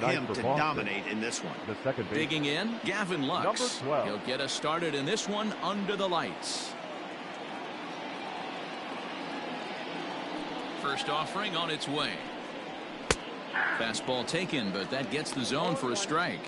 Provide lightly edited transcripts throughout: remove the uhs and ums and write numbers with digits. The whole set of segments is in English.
him to dominate in this one. The second base. Digging in, Gavin Lux. Number 12. He'll get us started in this one under the lights. First offering on its way. Fastball taken, but that gets the zone for a strike.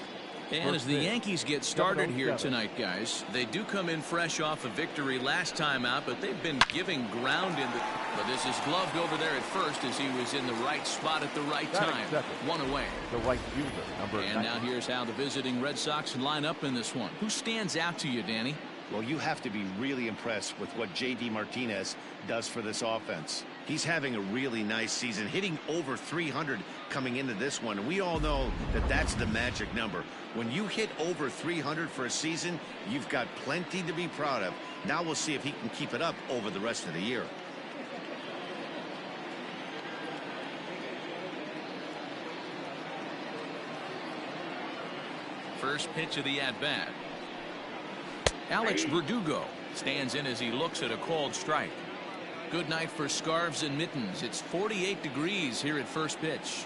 And as the Yankees get started here tonight, guys, they do come in fresh off a victory last time out, but they've been giving ground in the... But this is gloved over there at first as he was in the right spot at the right time. One away. The right fielder, number 9. And now here's how the visiting Red Sox line up in this one. Who stands out to you, Danny? Well, you have to be really impressed with what J.D. Martinez does for this offense. He's having a really nice season, hitting over 300 coming into this one. And we all know that that's the magic number. When you hit over 300 for a season, you've got plenty to be proud of. Now we'll see if he can keep it up over the rest of the year. First pitch of the at-bat. Alex Verdugo stands in as he looks at a called strike. Good night for scarves and mittens. It's 48 degrees here at first pitch.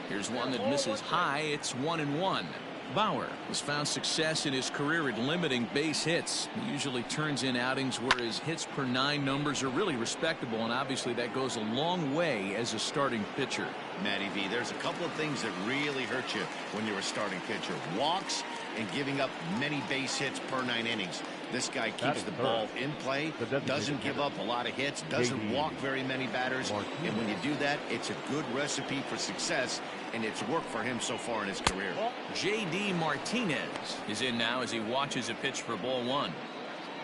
Here's one that misses high. It's 1-1. Bauer has found success in his career at limiting base hits. He usually turns in outings where his hits per 9 numbers are really respectable, and obviously that goes a long way as a starting pitcher. Matty V, there's a couple of things that really hurt you when you're a starting pitcher. Walks and giving up many base hits per 9 innings. This guy keeps the ball in play, doesn't give up a lot of hits, doesn't walk very many batters, and when you do that, it's a good recipe for success, and it's worked for him so far in his career. J.D. Martinez is in now as he watches a pitch for ball 1.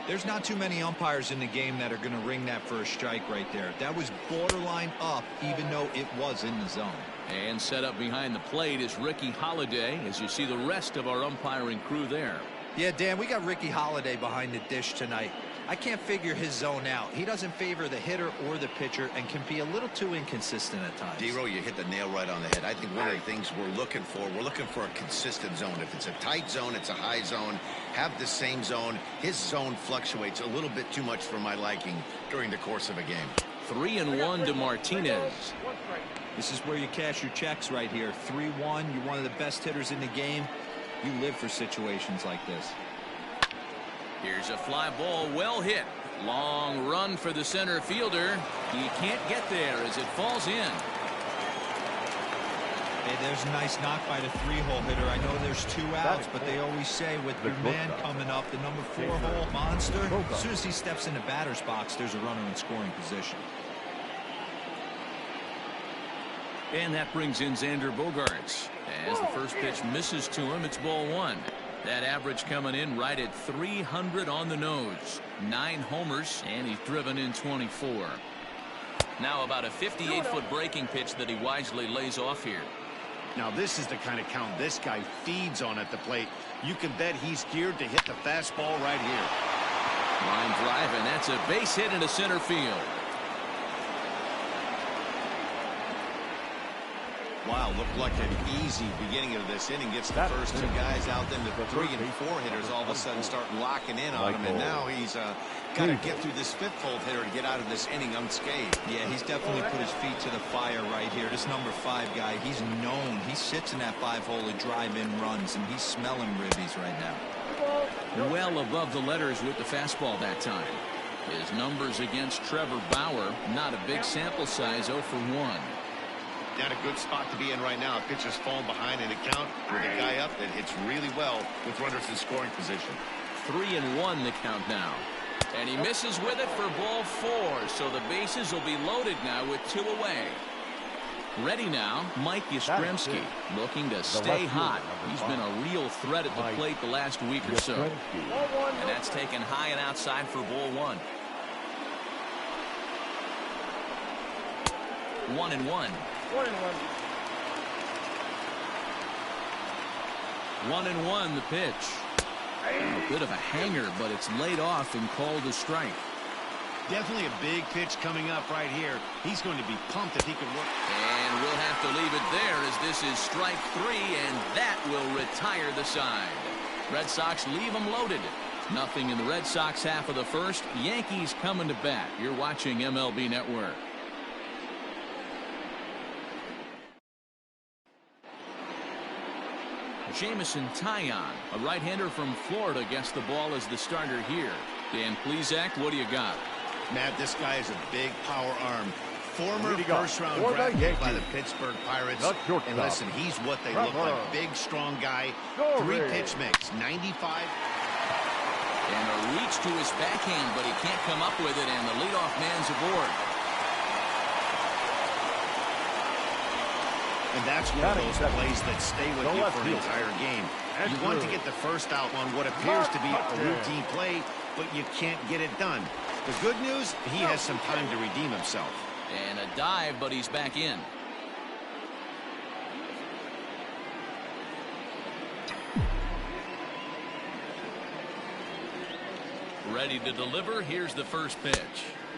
There's not too many umpires in the game that are going to ring that first strike right there. That was borderline up, even though it was in the zone. And set up behind the plate is Ricky Holiday as you see the rest of our umpiring crew there. Yeah, Dan, we got Ricky Holiday behind the dish tonight. I can't figure his zone out. He doesn't favor the hitter or the pitcher and can be a little too inconsistent at times. D-Row, you hit the nail right on the head. I think one of the things we're looking for a consistent zone. If it's a tight zone, it's a high zone. Have the same zone. His zone fluctuates a little bit too much for my liking during the course of a game. 3-1 to Martinez. This is where you cash your checks right here. 3-1. You're one of the best hitters in the game. You live for situations like this. Here's a fly ball, well hit. Long run for the center fielder. He can't get there as it falls in. Hey, there's a nice knock by the 3-hole hitter. I know there's 2 outs, but they always say with your man coming up, the number 4-hole monster, as soon as he steps in the batter's box, there's a runner in scoring position. And that brings in Xander Bogaerts. As the first pitch misses to him, it's ball 1. That average coming in right at 300 on the nose. 9 homers, and he's driven in 24. Now about a 58-foot breaking pitch that he wisely lays off here. Now this is the kind of count this guy feeds on at the plate. You can bet he's geared to hit the fastball right here. Line drive, and that's a base hit into center field. Wow, looked like an easy beginning of this inning. Gets the first 2 guys out, then the 3 and 4 hitters all of a sudden start locking in on him, and now he's got to get through this 5th-hole hitter to get out of this inning unscathed. Yeah, he's definitely put his feet to the fire right here. This number 5 guy, he's known. He sits in that 5-hole to drive in runs, and he's smelling ribbies right now. Well above the letters with the fastball that time. His numbers against Trevor Bauer, not a big sample size, 0 for 1. Not a good spot to be in right now. Pitcher's falling behind in a count with a guy up that hits really well with runners in scoring position. 3-1 the count now. And he misses with it for ball 4. So the bases will be loaded now with 2 away. Ready now, Mike Yastrzemski looking to stay hot. He's been a real threat at the plate the last week or so. And that's taken high and outside for ball 1. 1-1. 1-1 the pitch. A bit of a hanger, but it's laid off and called a strike. Definitely a big pitch coming up right here. He's going to be pumped if he can work. And we'll have to leave it there as this is strike 3, and that will retire the side. Red Sox leave them loaded. Nothing in the Red Sox half of the first. Yankees coming to bat. You're watching MLB Network. Jameson Taillon, a right-hander from Florida, gets the ball as the starter here. Dan Plesac, what do you got? Matt, this guy is a big power arm. Former first-round draft pick by the Pittsburgh Pirates. And listen, he's what they look like. Big, strong guy. 3 pitch mix, 95. And a reach to his backhand, but he can't come up with it, and the leadoff man's aboard. And that's one of those plays that stay with you for an entire game. You want to get the first out on what appears to be a routine play, but you can't get it done. The good news, he has some time to redeem himself. And a dive, but he's back in. Ready to deliver. Here's the first pitch.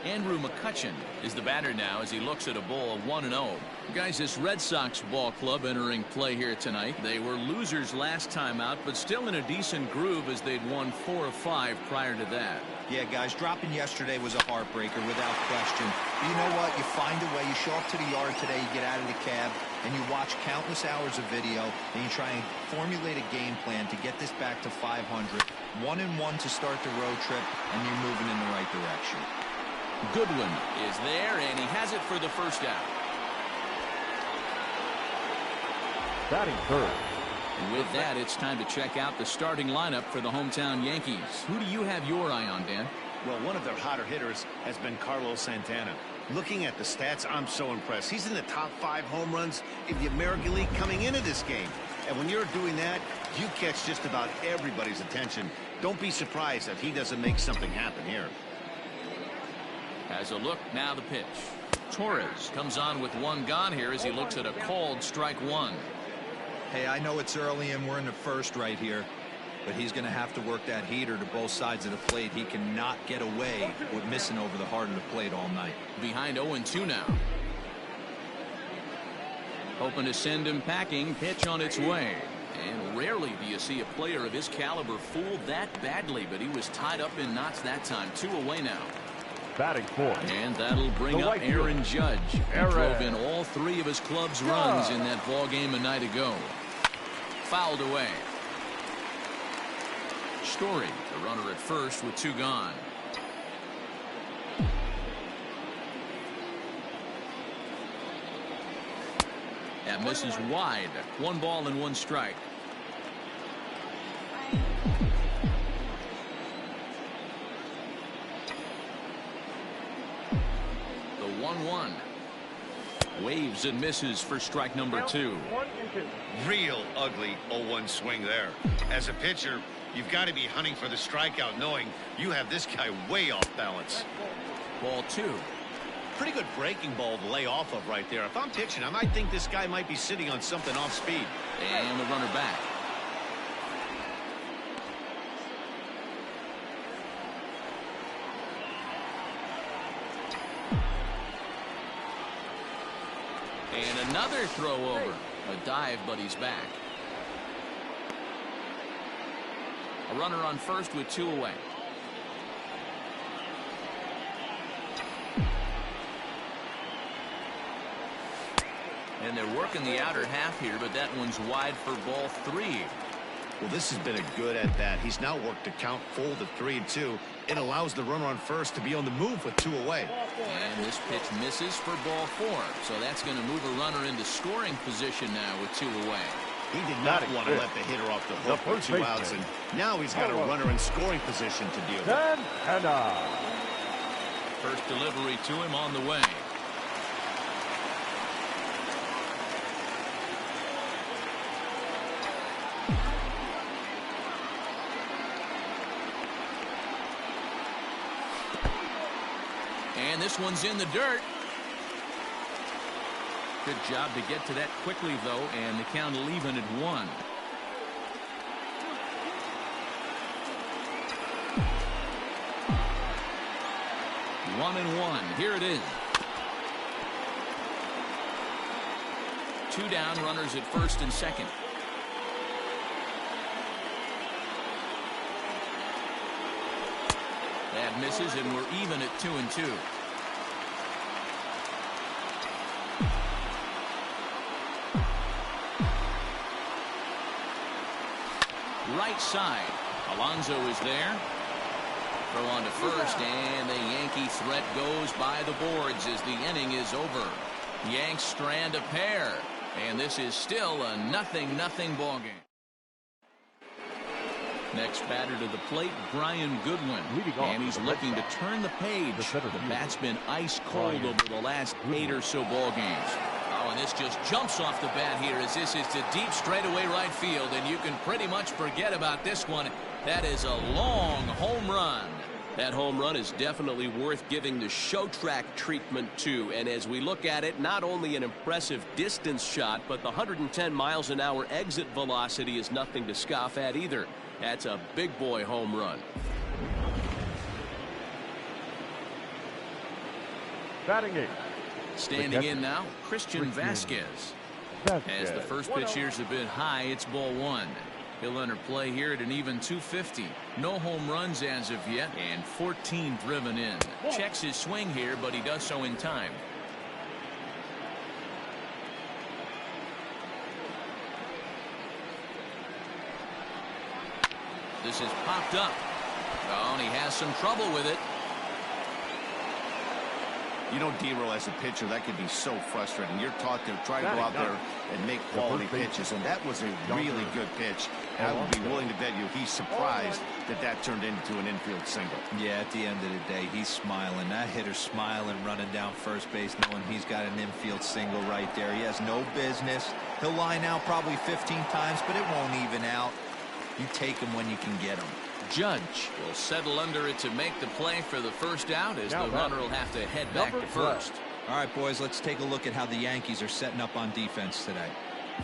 Andrew McCutchen is the batter now as he looks at a ball of 1-0. Guys, this Red Sox ball club entering play here tonight. They were losers last time out, but still in a decent groove as they'd won 4 of 5 prior to that. Yeah, guys, dropping yesterday was a heartbreaker without question. But you know what? You find a way. You show up to the yard today, you get out of the cab, and you watch countless hours of video, and you try and formulate a game plan to get this back to 500. 1-1 to start the road trip, and you're moving in the right direction. Goodwin is there, and he has it for the first out. Batting third. And with that, it's time to check out the starting lineup for the hometown Yankees. Who do you have your eye on, Dan? Well, one of their hotter hitters has been Carlos Santana. Looking at the stats, I'm so impressed. He's in the top 5 home runs in the American League coming into this game. And when you're doing that, you catch just about everybody's attention. Don't be surprised if he doesn't make something happen here. Has a look, now the pitch. Torres comes on with 1 gone here as he looks at a called strike 1. Hey, I know it's early and we're in the first right here, but he's going to have to work that heater to both sides of the plate. He cannot get away with missing over the heart of the plate all night. Behind 0-2 now. Hoping to send him packing. Pitch on its way. And rarely do you see a player of his caliber fooled that badly, but he was tied up in knots that time. 2 away now. Batting fourth. And that'll bring up Aaron Judge. He drove in all 3 of his club's runs in that ball game a night ago. Fouled away. Story, the runner at first with 2 gone. That misses wide. 1 ball and 1 strike. The 1-1. Waves and misses for strike number 2. Real ugly 0-1 swing there. As a pitcher, you've got to be hunting for the strikeout, knowing you have this guy way off balance. Ball 2. Pretty good breaking ball to lay off of right there. If I'm pitching, I might think this guy might be sitting on something off speed. And the runner back. And another throw over. A dive, but he's back. A runner on first with 2 away. And they're working the outer half here, but that one's wide for ball 3. Well, this has been a good at bat. He's now worked a count full to 3-2. It allows the runner on first to be on the move with 2 away. And this pitch misses for ball 4. So that's going to move a runner into scoring position now with 2 away. He did not want to let the hitter off the hook with 2 outs, and now he's got a runner in scoring position to deal with. Santana. First delivery to him on the way. And this one's in the dirt. Good job to get to that quickly, though, and the count will even at 1. One and one. Here it is. 2 down, runners at first and second. That misses, and we're even at 2-2. right side. Alonso is there. Throw on to first, and the Yankee threat goes by the boards as the inning is over. Yanks strand a pair, and this is still a 0-0 ball game. Next batter to the plate, Brian Goodwin, and he's looking to turn the page. The bat's been ice cold over the last 8 or so ball games. Oh, and this just jumps off the bat here as this is to deep straightaway right field, and you can pretty much forget about this one. That is a long home run. That home run is definitely worth giving the show track treatment to. And as we look at it, not only an impressive distance shot, but the 110 miles an hour exit velocity is nothing to scoff at either. That's a big boy home run. Batting 8. Standing in now, Christian Vasquez. As the first pitch here's a bit high, it's ball 1. He'll enter play here at an even 250. No home runs as of yet, and 14 driven in. Checks his swing here, but he does so in time. This is popped up. Oh, and he has some trouble with it. You know, D-Roll, as a pitcher, that can be so frustrating. You're taught to try to go out there and make quality pitches, and that was a really good pitch. And I would be willing to bet you he's surprised that that turned into an infield single. Yeah, at the end of the day, he's smiling. That hitter's smiling, running down first base, knowing he's got an infield single right there. He has no business. He'll line out probably 15 times, but it won't even out. You take him when you can get him. Judge will settle under it to make the play for the first out as the runner will have to head back to first. All right, boys, let's take a look at how the Yankees are setting up on defense today.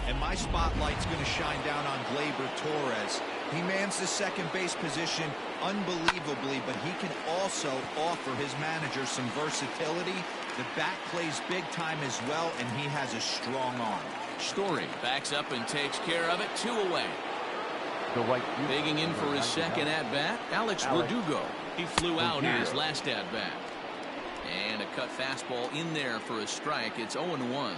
And my spotlight's going to shine down on Gleyber Torres. He mans the second base position unbelievably, but he can also offer his manager some versatility. The bat plays big time as well, and he has a strong arm. Story backs up and takes care of it. 2 away. Digging in for his second at-bat, Alex Verdugo. He flew out in his last at-bat. And a cut fastball in there for a strike. It's 0-1.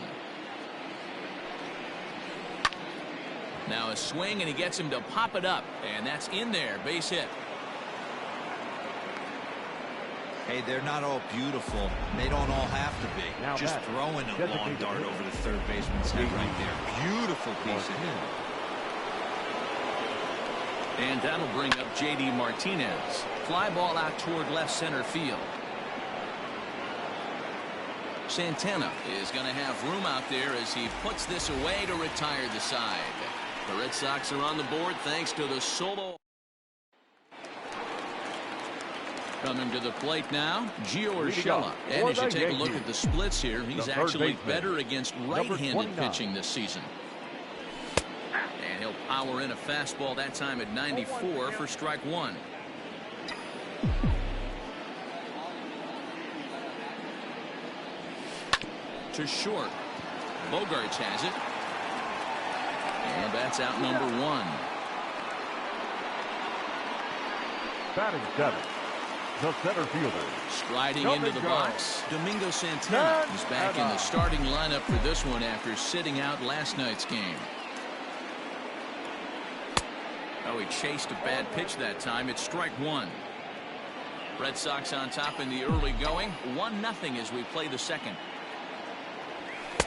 Now a swing, and he gets him to pop it up. And that's in there. Base hit. Hey, they're not all beautiful. They don't all have to be. Just throwing a long dart over the third baseman's head right there. Beautiful piece of hit. And that'll bring up J.D. Martinez. Fly ball out toward left center field. Santana is going to have room out there as he puts this away to retire the side. The Red Sox are on the board thanks to the solo. Coming to the plate now, Gio Urshela. And as you take a look at the splits here, he's actually better against right-handed pitching this season. And he'll power in a fastball that time at 94 for strike 1. To short. Bogarts has it. And that's out number 1. Batting 7. The center fielder. Striding into the box, Domingo Santana. He's back in the starting lineup for this one after sitting out last night's game. Oh, he chased a bad pitch that time. It's strike 1. Red Sox on top in the early going. 1-0 as we play the second.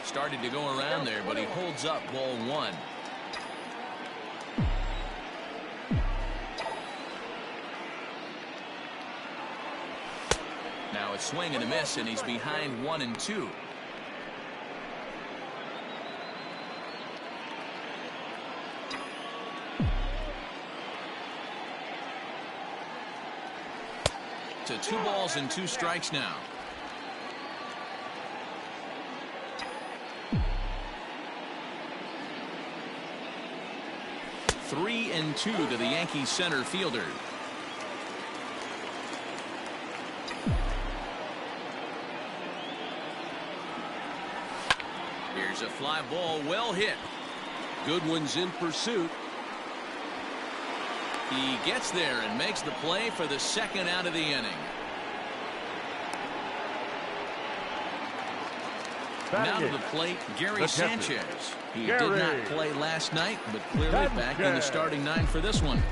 Started to go around there, but he holds up ball 1. Now a swing and a miss, and he's behind 1-2. To 2 balls and 2 strikes now. Three and 2 to the Yankees center fielder. Here's a fly ball, well hit. Goodwin's in pursuit. He gets there and makes the play for the second out of the inning. Now to Batting the plate, Gary the catcher. Sanchez. He Gary. did not play last night, but clearly back in the Sanchez. starting nine for this one.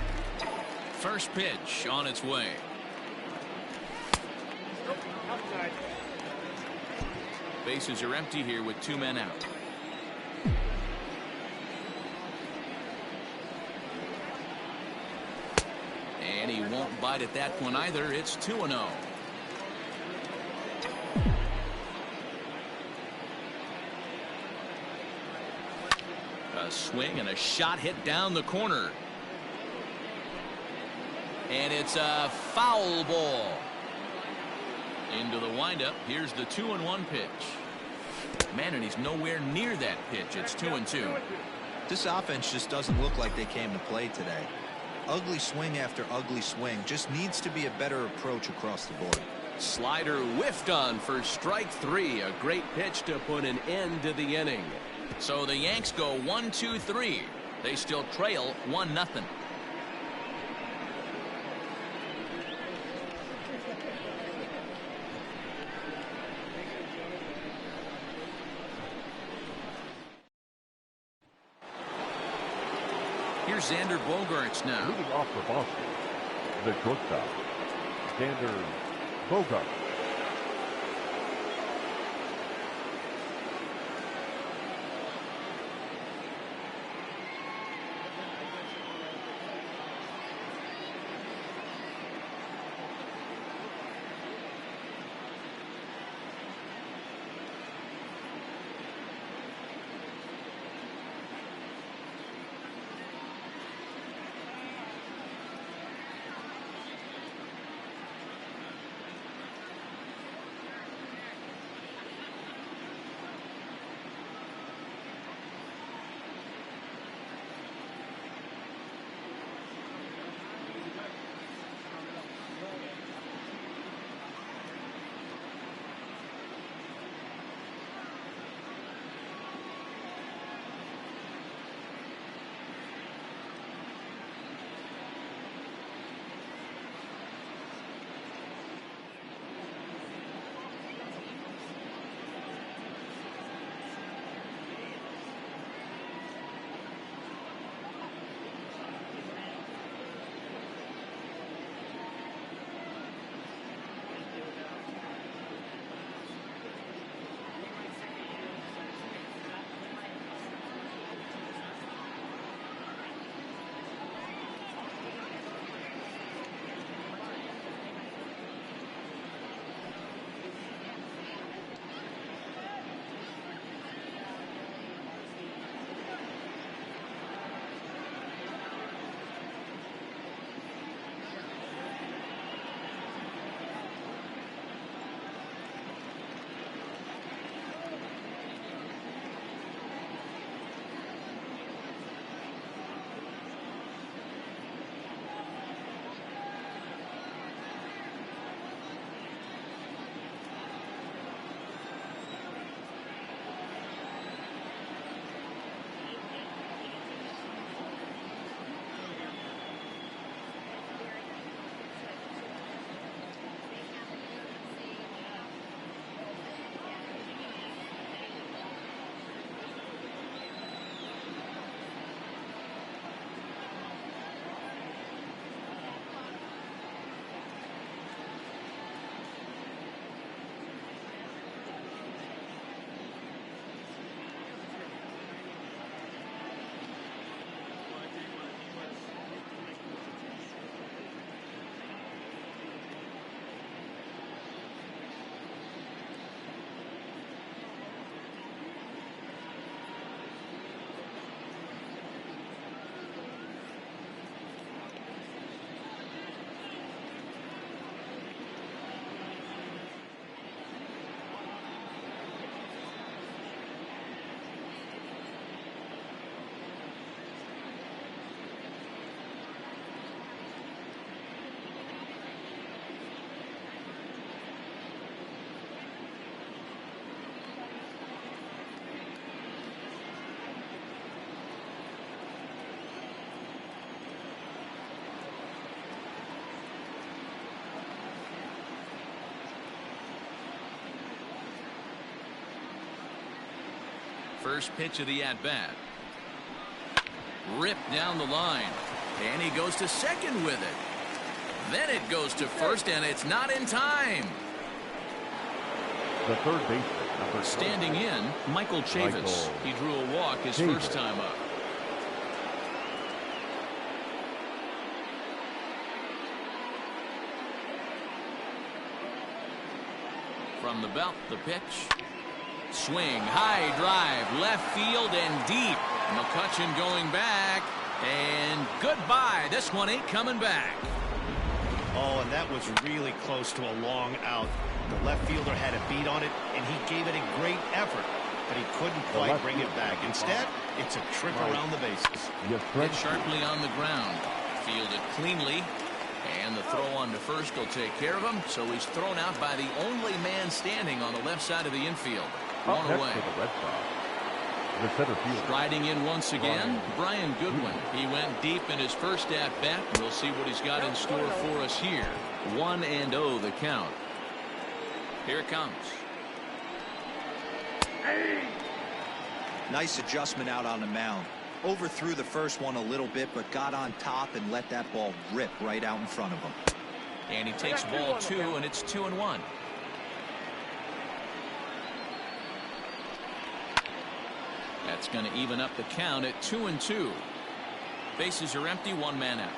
First pitch on its way. Bases are empty here with 2 men out. And he won't bite at that one either. It's 2-0. A swing and a shot hit down the corner. And it's a foul ball. Into the windup. Here's the 2-1 pitch. Man, and he's nowhere near that pitch. It's 2-2. This offense just doesn't look like they came to play today. Ugly swing after ugly swing. Just needs to be a better approach across the board. Slider whiffed on for strike 3. A great pitch to put an end to the inning. So the Yanks go 1-2-3. They still trail 1-0. Here's Xander Bogaerts now. Leading off for Boston, the shortstop, Xander Bogaerts. First pitch of the at-bat. Ripped down the line. And he goes to second with it. Then it goes to first, and it's not in time. The third baseman, number Standing in, Michael Chavis. He drew a walk his first time up. From the belt, the pitch. Swing, high drive, left field and deep. McCutchen going back. And goodbye. This one ain't coming back. Oh, and that was really close to a long out. The left fielder had a beat on it, and he gave it a great effort, but he couldn't quite bring it back. Instead, it's a trip around the bases. Hit sharply on the ground. Fielded cleanly. And the throw on to first will take care of him. So he's thrown out by the only man standing on the left side of the infield. One away. The center field. Striding in once again, Brian Goodwin. He went deep in his first at-bat. We'll see what he's got in store for us here. 1-0 the count. Here it comes. Nice adjustment out on the mound. Overthrew the first one a little bit, but got on top and let that ball rip right out in front of him. And he takes ball 2, and it's 2-1. That's going to even up the count at 2-2. Bases are empty, one man out.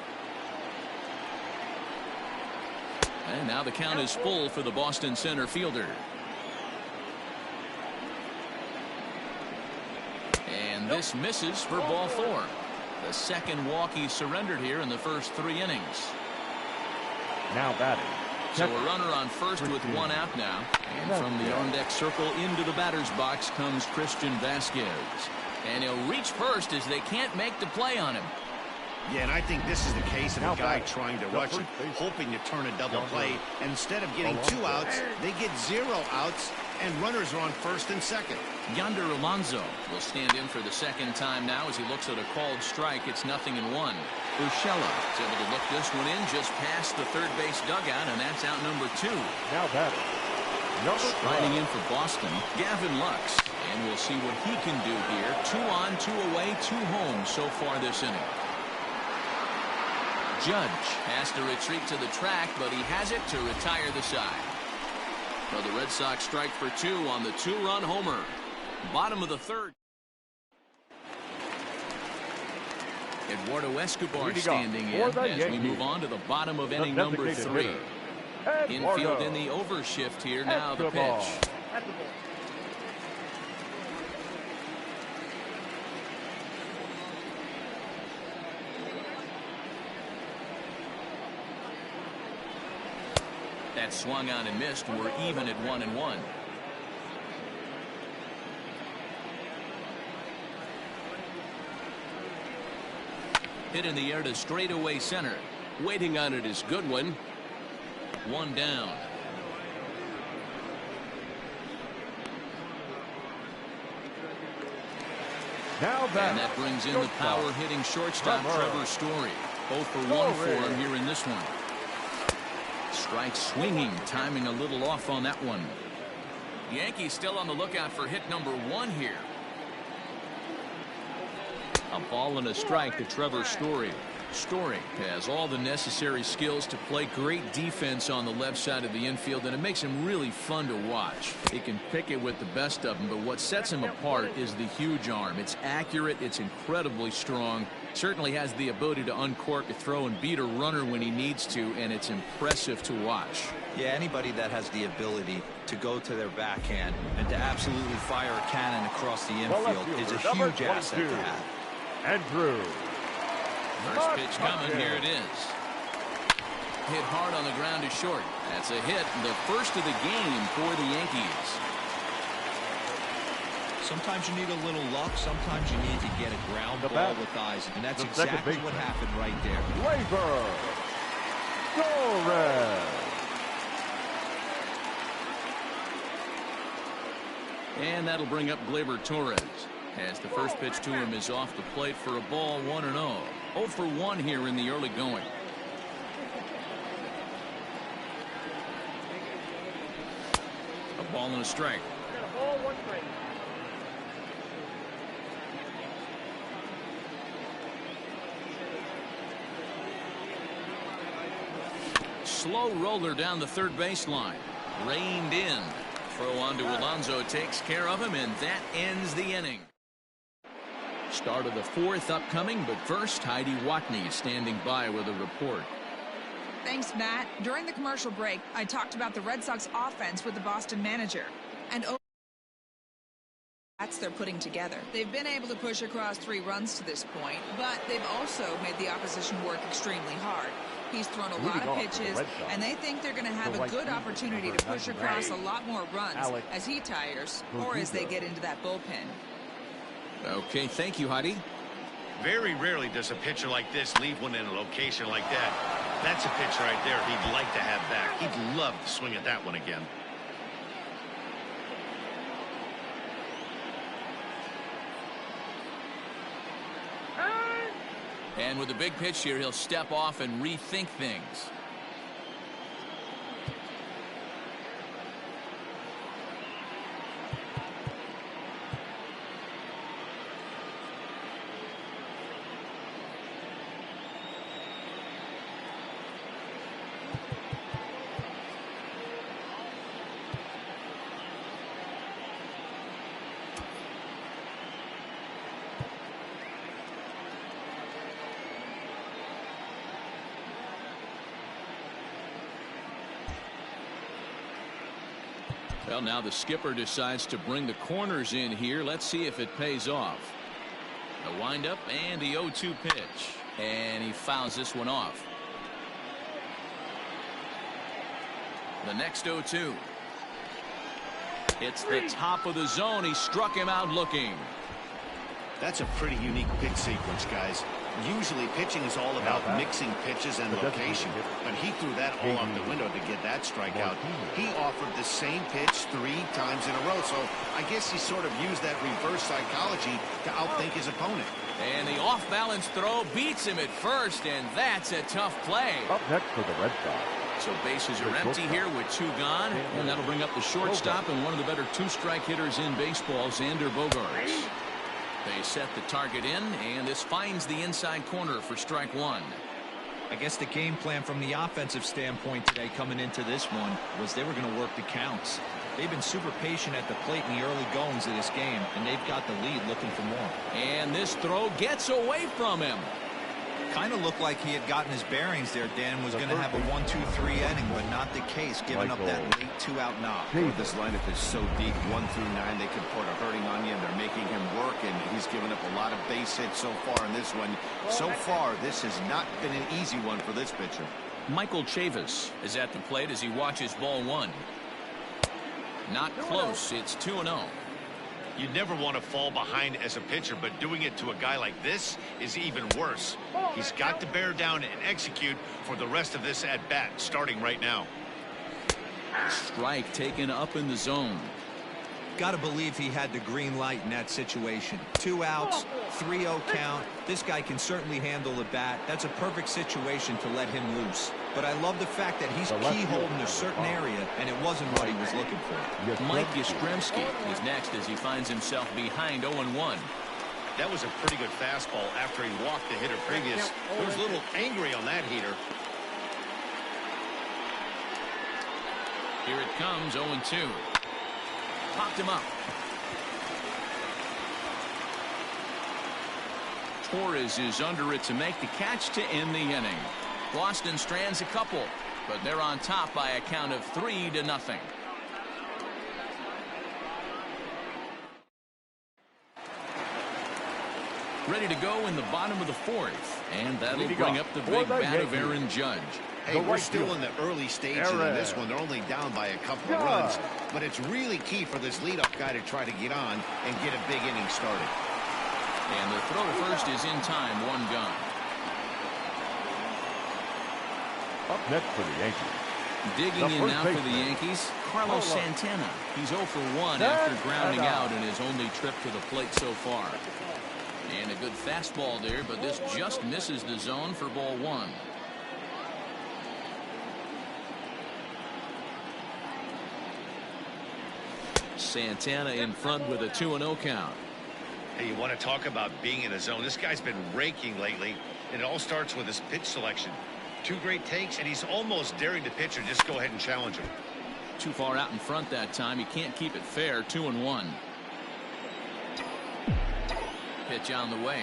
And now the count is full for the Boston center fielder. And this misses for ball 4. The second walk he surrendered here in the first 3 innings. Now batting. So a runner on first with 1 out now. And from the on-deck circle into the batter's box comes Christian Vasquez. And he'll reach first as they can't make the play on him. Yeah, and I think this is the case of a guy trying to rush it, hoping to turn a double play. And instead of getting 2 outs, they get 0 outs, and runners are on first and second. Yonder Alonso will stand in for the second time now as he looks at a called strike. It's 0-1. Urshela is able to look this one in just past the third base dugout, and that's out number 2. Now batting. Striding in for Boston, Gavin Lux. And we'll see what he can do here. 2 on, 2 away, 2 home so far this inning. Judge has to retreat to the track, but he has it to retire the side. So the Red Sox strike for 2 on the 2-run homer. Bottom of the third. Eduardo Escobar standing in as we move on to the bottom of inning number 3. Infield in the overshift here. Now the pitch. That swung on and missed. We're even at 1-1. Hit in the air to straightaway center. Waiting on it is Goodwin. 1 down. Now and that brings in the power hitting shortstop Trevor Story. 0 for 1 for him here in this one. Strike swinging, timing a little off on that one. Yankees still on the lookout for hit number 1 here. A ball and a strike to Trevor Story. Story has all the necessary skills to play great defense on the left side of the infield, and it makes him really fun to watch. He can pick it with the best of them, but what sets him apart is the huge arm. It's accurate, it's incredibly strong, certainly has the ability to uncork a throw and beat a runner when he needs to, and it's impressive to watch. Yeah, anybody that has the ability to go to their backhand and to absolutely fire a cannon across the infield is a huge asset to have. Andrew. First pitch coming. Here it is. Hit hard on the ground to short. That's a hit. The first of the game for the Yankees. Sometimes you need a little luck. Sometimes you need to get a ground ball with eyes. And that's exactly what happened right there. Gleyber Torres. And that'll bring up Gleyber Torres. As the first pitch to him is off the plate for a ball, 1-0. 0 for 1 here in the early going. A ball and a strike. slow roller down the third baseline. Reined in. Throw on to Alonso takes care of him, and that ends the inning. Start of the fourth upcoming, but first, Heidi Watney standing by with a report. Thanks, Matt. During the commercial break, I talked about the Red Sox offense with the Boston manager. And that's they're putting together. They've been able to push across 3 runs to this point, but they've also made the opposition work extremely hard. He's thrown a lot of pitches, and they think they're going to have a good opportunity to push across a lot more runs as he tires or as they get into that bullpen. Okay, thank you, Heidi. Very rarely does a pitcher like this leave one in a location like that. That's a pitch right there he'd like to have back. He'd love to swing at that one again. And with a big pitch here, he'll step off and rethink things. Well, now the skipper decides to bring the corners in here. Let's see if it pays off. A windup and the 0-2 pitch. And he fouls this one off. The next 0-2. It's the top of the zone. He struck him out looking. That's a pretty unique pitch sequence, guys. Usually pitching is all about mixing pitches and location, but he threw that all out the window to get that strikeout. He offered the same pitch 3 times in a row, so I guess he sort of used that reverse psychology to outthink his opponent. And the off-balance throw beats him at first, and that's a tough play. Up next for the Red Sox. So bases are empty here with 2 gone, and that'll bring up the shortstop and one of the better 2-strike hitters in baseball, Xander Bogaerts. They set the target in, and this finds the inside corner for strike 1. I guess the game plan from the offensive standpoint today coming into this one was they were going to work the counts. They've been super patient at the plate in the early goings of this game, and they've got the lead looking for more. And this throw gets away from him. Kind of looked like he had gotten his bearings there. Dan was going to have a 1-2-3 inning, but not the case, giving up that late 2-out knock. This lineup is so deep, 1 through 9, they could put a hurting on you, and they're making him work, and he's given up a lot of base hits so far in this one. So far, this has not been an easy one for this pitcher. Michael Chavis is at the plate as he watches ball 1. Not close. It's 2-0. You never want to fall behind as a pitcher, but doing it to a guy like this is even worse. He's got to bear down and execute for the rest of this at-bat, starting right now. Strike taken up in the zone. Got to believe he had the green light in that situation. 2 outs, 3-0 count. This guy can certainly handle the bat. That's a perfect situation to let him loose. But I love the fact that he's keyholding a certain area, and it wasn't what he was looking for. Mike Yastrzemski is next as he finds himself behind 0-1. That was a pretty good fastball after he walked the hitter previous. He was a little angry on that heater. Here it comes, 0-2. Popped him up. Torres is under it to make the catch to end the inning. Boston strands a couple, but they're on top by a count of 3-0. Ready to go in the bottom of the 4th, and that'll bring up the big bat of Aaron Judge. Hey, we're still in the early stages of this one. They're only down by a couple of runs, but it's really key for this leadoff guy to try to get on and get a big inning started. And the throw to first is in time, 1 gone. Up next for the Yankees. Digging in now for the Yankees, Carlos Santana. He's 0 for 1 after grounding out in his only trip to the plate so far. And a good fastball there, but this just misses the zone for ball 1. Santana in front with a 2-0 count. Hey, you want to talk about being in a zone? This guy's been raking lately, and it all starts with his pitch selection. Two great takes, and he's almost daring the pitcher just go ahead and challenge him. Too far out in front that time. He can't keep it fair. 2-1. Pitch on the way.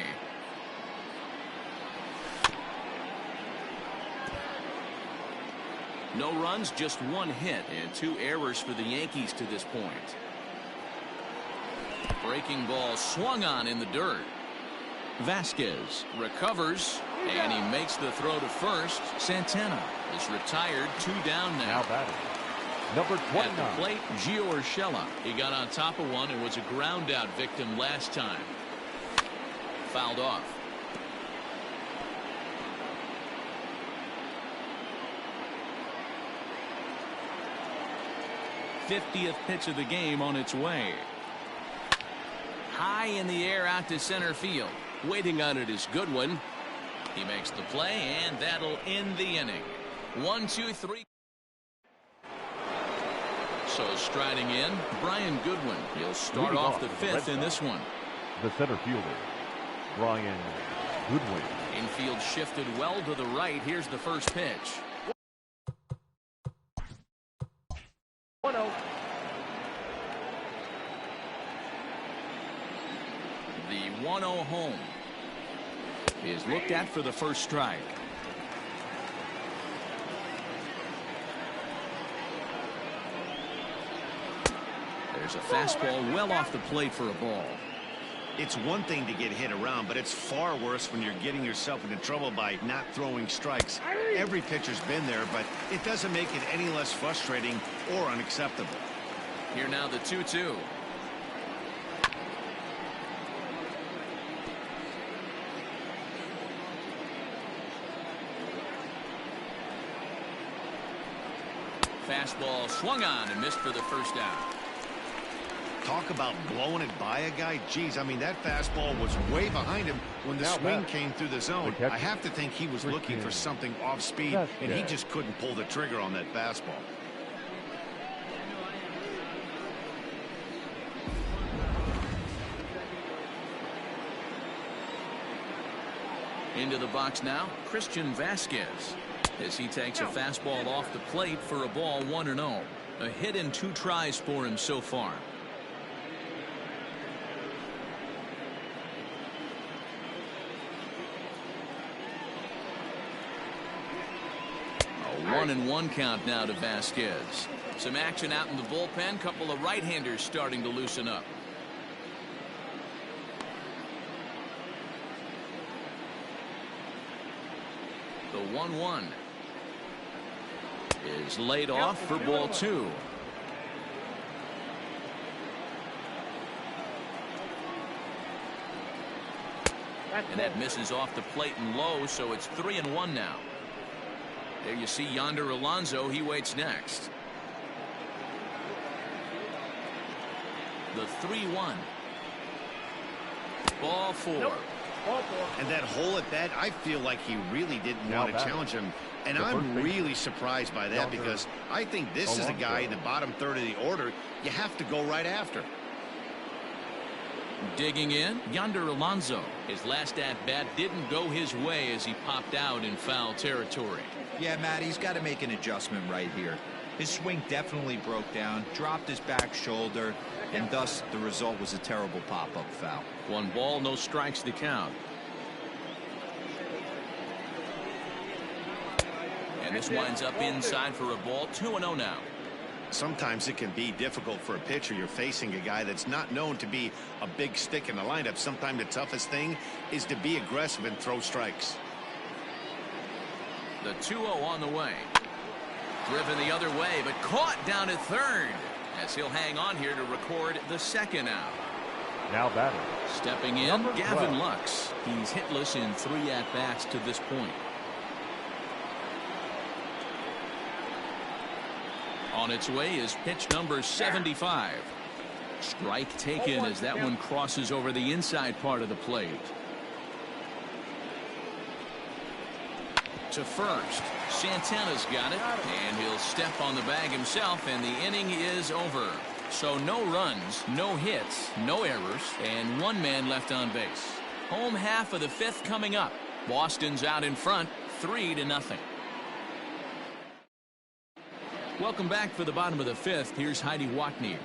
No runs, just one hit, and 2 errors for the Yankees to this point. Breaking ball swung on in the dirt. Vasquez recovers, and he makes the throw to first. Santana is retired. 2 down now. Now batting, number 29. At the plate, Gio Urshela. He got on top of one and was a ground out victim last time. Fouled off. '50th pitch of the game on its way. High in the air out to center field. Waiting on it is Goodwin. He makes the play, and that'll end the inning. 1, 2, 3. So striding in, Brian Goodwin. He'll start off the 5th in this one. The center fielder, Brian Goodwin. Infield shifted well to the right. Here's the first pitch. 1-0. The 1-0 home is looked at for the first strike. There's a fastball well off the plate for a ball. It's one thing to get hit around, but it's far worse when you're getting yourself into trouble by not throwing strikes. Every pitcher's been there, but it doesn't make it any less frustrating or unacceptable. Here now the 2-2. Fastball swung on and missed for the first out. Talk about blowing it by a guy. Geez, I mean, that fastball was way behind him when the swing came through the zone. I have to think he was looking for something off speed, and he just couldn't pull the trigger on that fastball. Into the box now, Christian Vasquez, as he takes a fastball off the plate for a ball. 1-0. A hit in 2 tries for him so far. A 1-1 count now to Vasquez. Some action out in the bullpen. Couple of right-handers starting to loosen up. The 1-1 is laid off for ball 2. And that misses off the plate and low, so it's 3-1 now. There you see Yonder Alonso. He waits next. The 3-1. Ball 4. And that hole at bat, I feel like he really didn't want to challenge him. And I'm really surprised by that, because I think this is a guy in the bottom third of the order you have to go right after. Digging in, Yonder Alonso. His last at-bat didn't go his way as he popped out in foul territory. Yeah, Matt, he's got to make an adjustment right here. His swing definitely broke down, dropped his back shoulder, and thus the result was a terrible pop-up foul. 1 ball, no strikes to count. And this winds up inside for a ball. 2-0 now. Sometimes it can be difficult for a pitcher. You're facing a guy that's not known to be a big stick in the lineup. Sometimes the toughest thing is to be aggressive and throw strikes. The 2-0 on the way. Driven the other way, but caught down at third, as he'll hang on here to record the second out. Now batting, stepping in, Gavin Lux. He's hitless in 3 at-bats to this point. On its way is pitch number 75. Strike taken as that one crosses over the inside part of the plate. To first, Santana's got it, and he'll step on the bag himself, and the inning is over. So no runs, no hits, no errors, and 1 man left on base. Home half of the 5th coming up. Boston's out in front, 3-0. Welcome back for the bottom of the fifth. Here's Heidi Watney.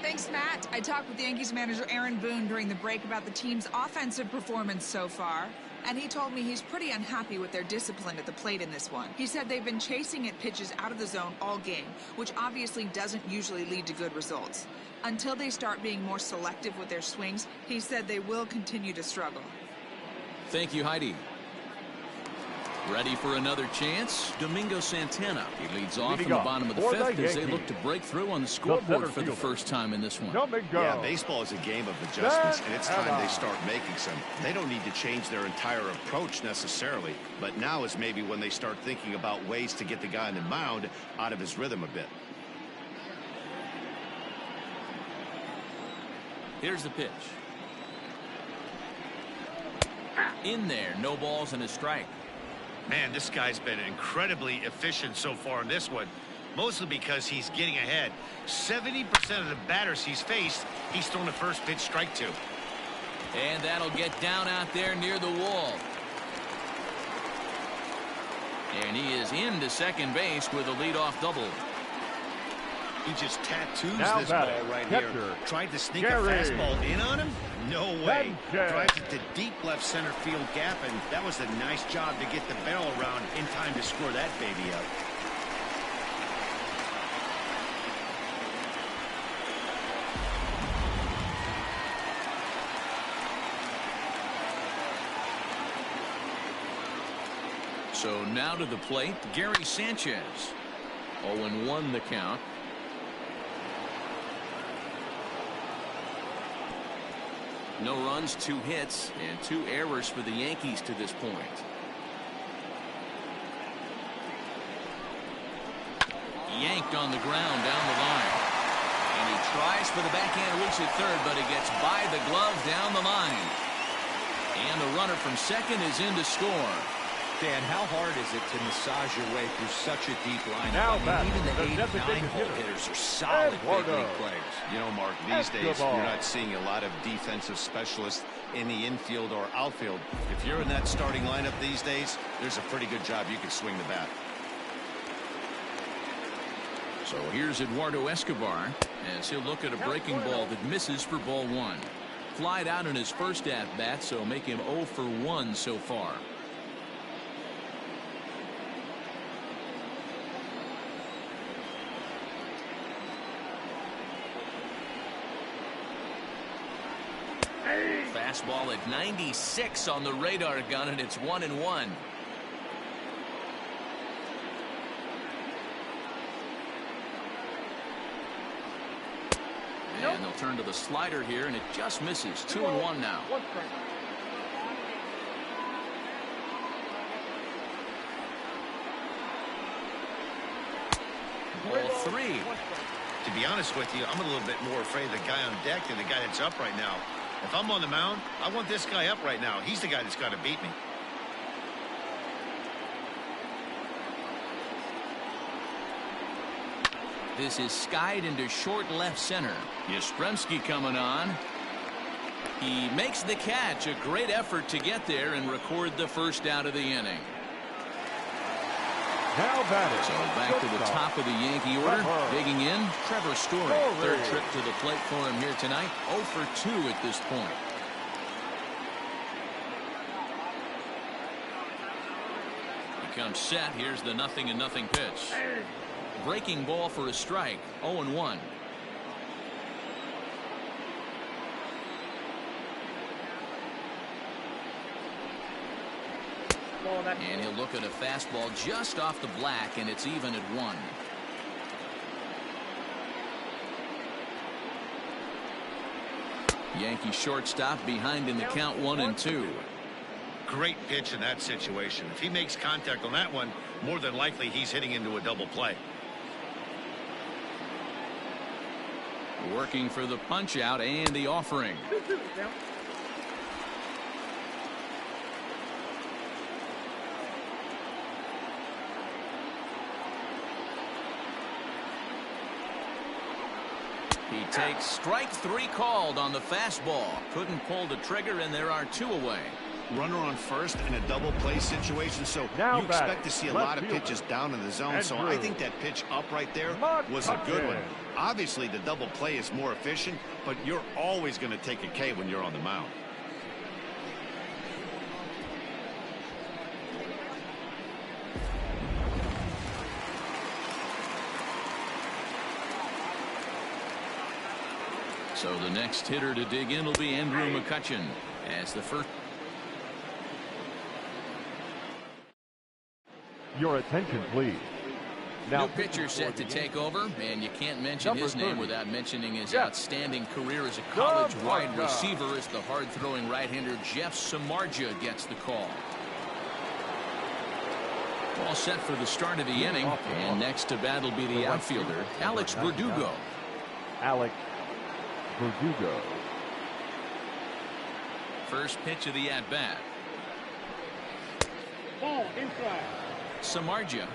Thanks, Matt. I talked with Yankees manager Aaron Boone during the break about the team's offensive performance so far, and he told me he's pretty unhappy with their discipline at the plate in this one. He said they've been chasing at pitches out of the zone all game, which obviously doesn't usually lead to good results. Until they start being more selective with their swings, he said they will continue to struggle. Thank you, Heidi. Ready for another chance? Domingo Santana. He leads off in the bottom of the fifth as they look to break through on the scoreboard for the first time in this one. Yeah, baseball is a game of adjustments, and it's time they start making some. They don't need to change their entire approach necessarily, but now is maybe when they start thinking about ways to get the guy on the mound out of his rhythm a bit. Here's the pitch. In there, no balls and a strike. Man, this guy's been incredibly efficient so far in this one, mostly because he's getting ahead. 70% of the batters he's faced, he's thrown the first pitch strike to. And that'll get down out there near the wall. And he is into second base with a leadoff double. He just tattoos this ball right here. Tried to sneak a fastball in on him? No way. Drives it to deep left center field gap, and that was a nice job to get the barrel around in time to score that baby up. So now to the plate, Gary Sanchez. 0-1 the count. No runs, 2 hits, and 2 errors for the Yankees to this point. Yanked on the ground down the line. And he tries for the backhand reach at third, but he gets by the glove down the line. And the runner from second is in to score. Dan, how hard is it to massage your way through such a deep lineup? Now even the 8 and 9 hole hitters are solid big league players. You know, Mark, these days you're not seeing a lot of defensive specialists in the infield or outfield. If you're in that starting lineup these days, there's a pretty good job you can swing the bat. So here's Eduardo Escobar as he'll look at a breaking ball that misses for ball 1. Flied out in his first at-bat, so make him 0 for 1 so far. Fastball at 96 on the radar gun, and it's 1-1. And they'll turn to the slider here, and it just misses. 2-1 now. Ball 3. To be honest with you, I'm a little bit more afraid of the guy on deck than the guy that's up right now. If I'm on the mound, I want this guy up right now. He's the guy that's got to beat me. This is skied into short left center. Yastrzemski coming on. He makes the catch. A great effort to get there and record the first out of the inning. Now batting. So back to the top of the Yankee order. Digging in, Trevor Story. Third trip to the plate for him here tonight. 0 for 2 at this point. He comes set. Here's the 0-0 pitch. Breaking ball for a strike. 0-1. And he'll look at a fastball just off the black, and it's even at 1. Yankee shortstop behind in the count 1-2. Great pitch in that situation. If he makes contact on that one, more than likely he's hitting into a double play. Working for the punch out and the offering. He takes strike 3 called on the fastball. Couldn't pull the trigger, and there are 2 away. runner on first in a double play situation, so you expect to see a lot of pitches down in the zone. So I think that pitch up right there was a good one. Obviously, the double play is more efficient, but you're always going to take a K when you're on the mound. So the next hitter to dig in will be Andrew McCutchen as the first. Your attention, please. Now, new pitcher set to take over, and you can't mention his name without mentioning his outstanding career as a college wide receiver as the hard-throwing right-hander Jeff Samardzija gets the call. All set for the start of the inning, and next to bat will be the outfielder, Alex Verdugo. Alex Verdugo. First pitch of the at-bat. Ball inside. Samardzija,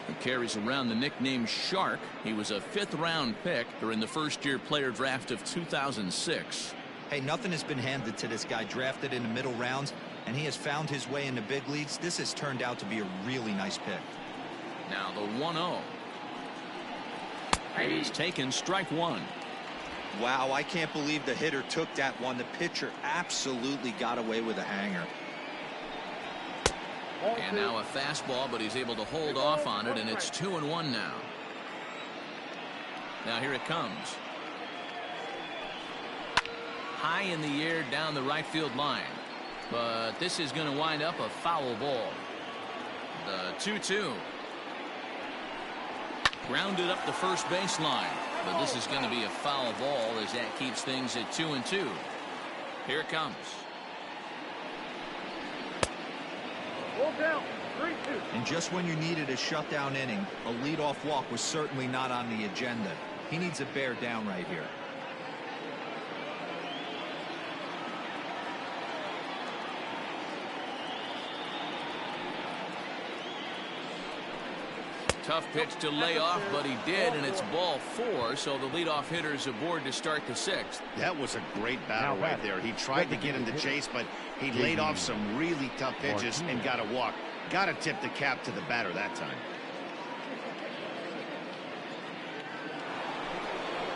who carries around the nickname Shark. He was a 5th-round pick during the first-year player draft of 2006. Hey, nothing has been handed to this guy. Drafted in the middle rounds, and he has found his way in the big leagues. This has turned out to be a really nice pick. Now the 1-0. He's taken strike one. Wow, I can't believe the hitter took that one. The pitcher absolutely got away with a hanger. And now a fastball, but he's able to hold off on it, and it's 2-1 now. Now here it comes. High in the air down the right field line. But this is going to wind up a foul ball. The 2-2. Grounded up the first baseline. But this is going to be a foul ball as that keeps things at 2-2. Here it comes. Down, 3-2. And just when you needed a shutdown inning, a leadoff walk was certainly not on the agenda. He needs to bear down right here. Tough pitch to lay off, but he did, and it's ball 4, so the leadoff hitter's aboard to start the 6th. That was a great battle right there. He tried to get him to chase, but he laid off some really tough pitches and got a walk. Got to tip the cap to the batter that time.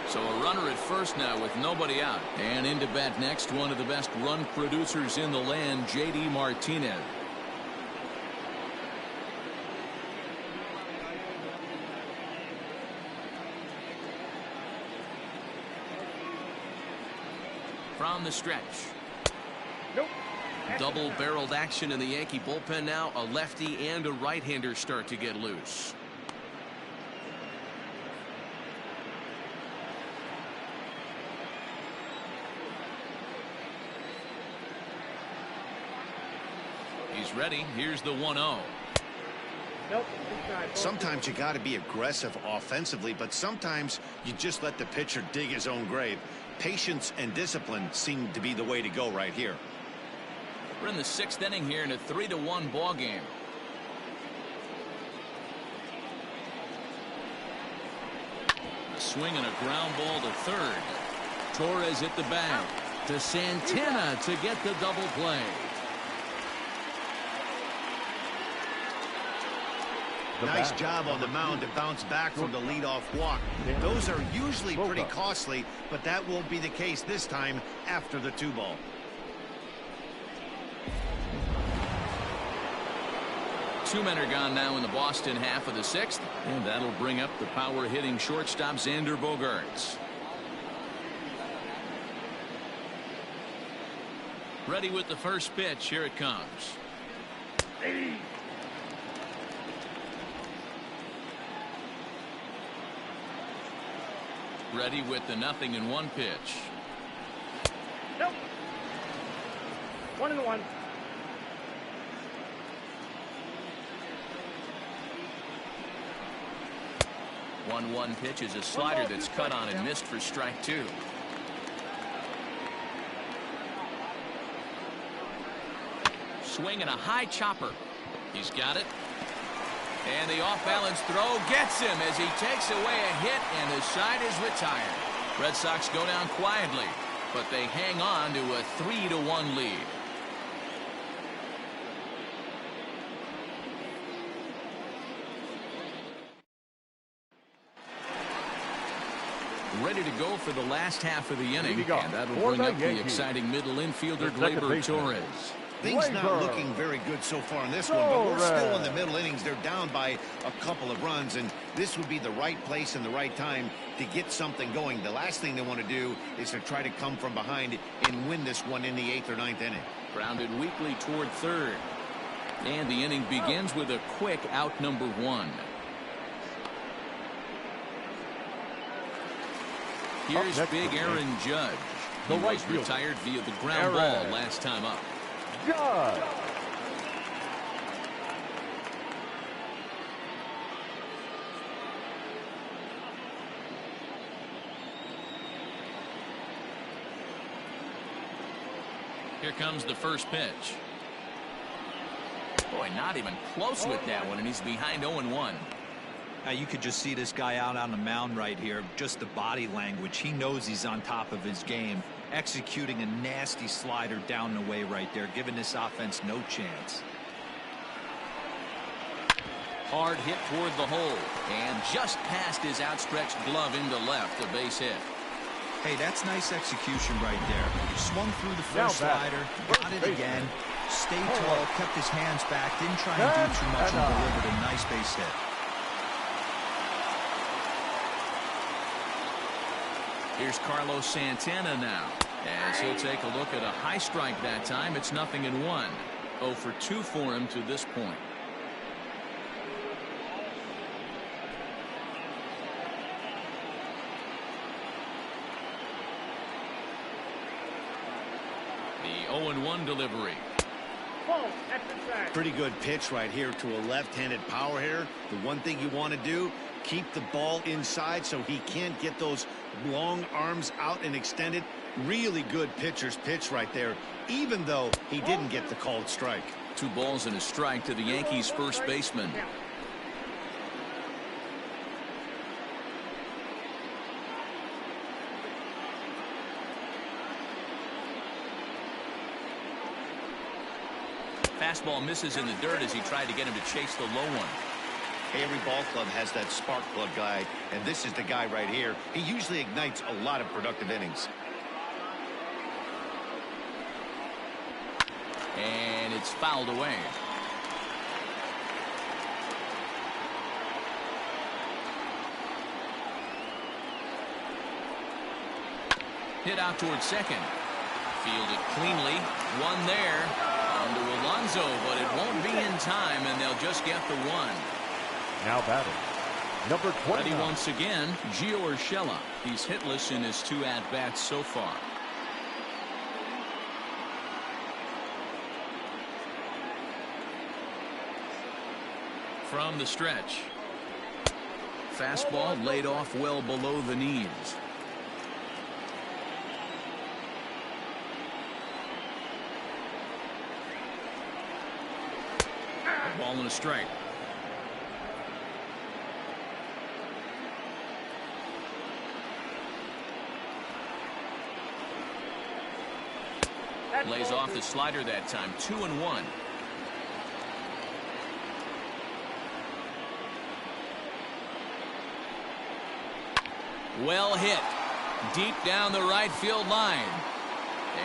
So a runner at first now with nobody out. And into bat next, one of the best run producers in the land, J.D. Martinez. From the stretch. Nope. Double-barreled action in the Yankee bullpen now. A lefty and a right-hander start to get loose. He's ready. Here's the 1-0. Nope. Sometimes you got to be aggressive offensively, but sometimes you just let the pitcher dig his own grave. Patience and discipline seem to be the way to go right here. We're in the 6th inning here in a 3-1 ball game. A swing and a ground ball to third. Torres at the bag to Santana to get the double play. Nice job on the mound to bounce back from the leadoff walk. Those are usually pretty costly, but that won't be the case this time after the 2-ball. Two men are gone now in the Boston half of the 6th, and that'll bring up the power-hitting shortstop Xander Bogaerts. Ready with the first pitch. Here it comes. Ready with the 0-1 pitch. Nope. 1-1. One pitch is a slider that's cut on and missed for strike 2. Swing and a high chopper. He's got it. And the off-balance throw gets him as he takes away a hit, and his side is retired. Red Sox go down quietly, but they hang on to a 3-1 lead. Ready to go for the last half of the inning, and that'll For bring the up the Yankees, exciting middle infielder, the second Gleyber baseman, Torres. Things not looking very good so far in this one, but we're still in the middle innings. They're down by a couple of runs, and this would be the right place and the right time to get something going. The last thing they want to do is to try to come from behind and win this one in the 8th or 9th inning. Grounded weakly toward third. And the inning begins with a quick out number 1. Here's big Aaron Judge. He was retired via the ground ball last time up. Judge. Here comes the first pitch. Boy, not even close with that one, and he's behind 0-1. Now you could just see this guy out on the mound right here. Just the body language. He knows he's on top of his game. Executing a nasty slider down the way right there, giving this offense no chance. Hard hit toward the hole, and just past his outstretched glove into left, a base hit. Hey, that's nice execution right there. Swung through the first slider, got it again, stayed tall, kept his hands back, didn't try and do too much, and delivered a nice base hit. Here's Carlos Santana now, as he'll take a look at a high strike that time. It's 0-1. 0 for 2 for him to this point. The 0-1 delivery. Pretty good pitch right here to a left-handed power hitter. The one thing you want to do, keep the ball inside so he can't get those long arms out and extended. Really good pitcher's pitch right there, even though he didn't get the called strike. 2 balls and a strike to the Yankees first baseman. Fastball misses in the dirt as he tried to get him to chase the low one. Every ball club has that spark plug guy, and this is the guy right here. He usually ignites a lot of productive innings. And it's fouled away. Hit out towards second. Fielded cleanly. One there. On to Alonso, but it won't be in time, and they'll just get the one. Now batting, number 29. Ready once again, Gio Urshela. He's hitless in his 2 at-bats so far. From the stretch. Fastball laid off well below the knees. A ball and a strike. Lays off the slider that time. 2-1. Well hit. Deep down the right field line.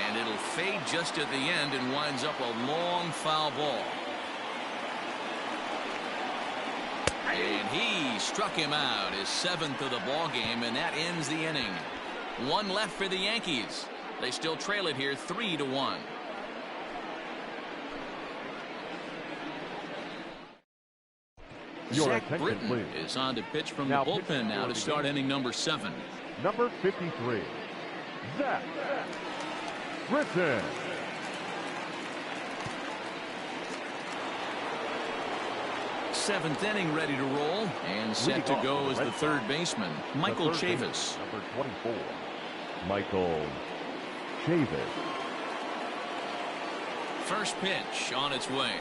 And it'll fade just at the end and winds up a long foul ball. And he struck him out, his 7th of the ball game, and that ends the inning. 1 left for the Yankees. They still trail it here 3-1. Zach Britton is on to pitch from the bullpen now to start inning number 7. Number 53, Zach Britton. Seventh inning ready to roll, and set to go as the third baseman, Michael Chavis. Number 24, Michael Chavis. First pitch on its way.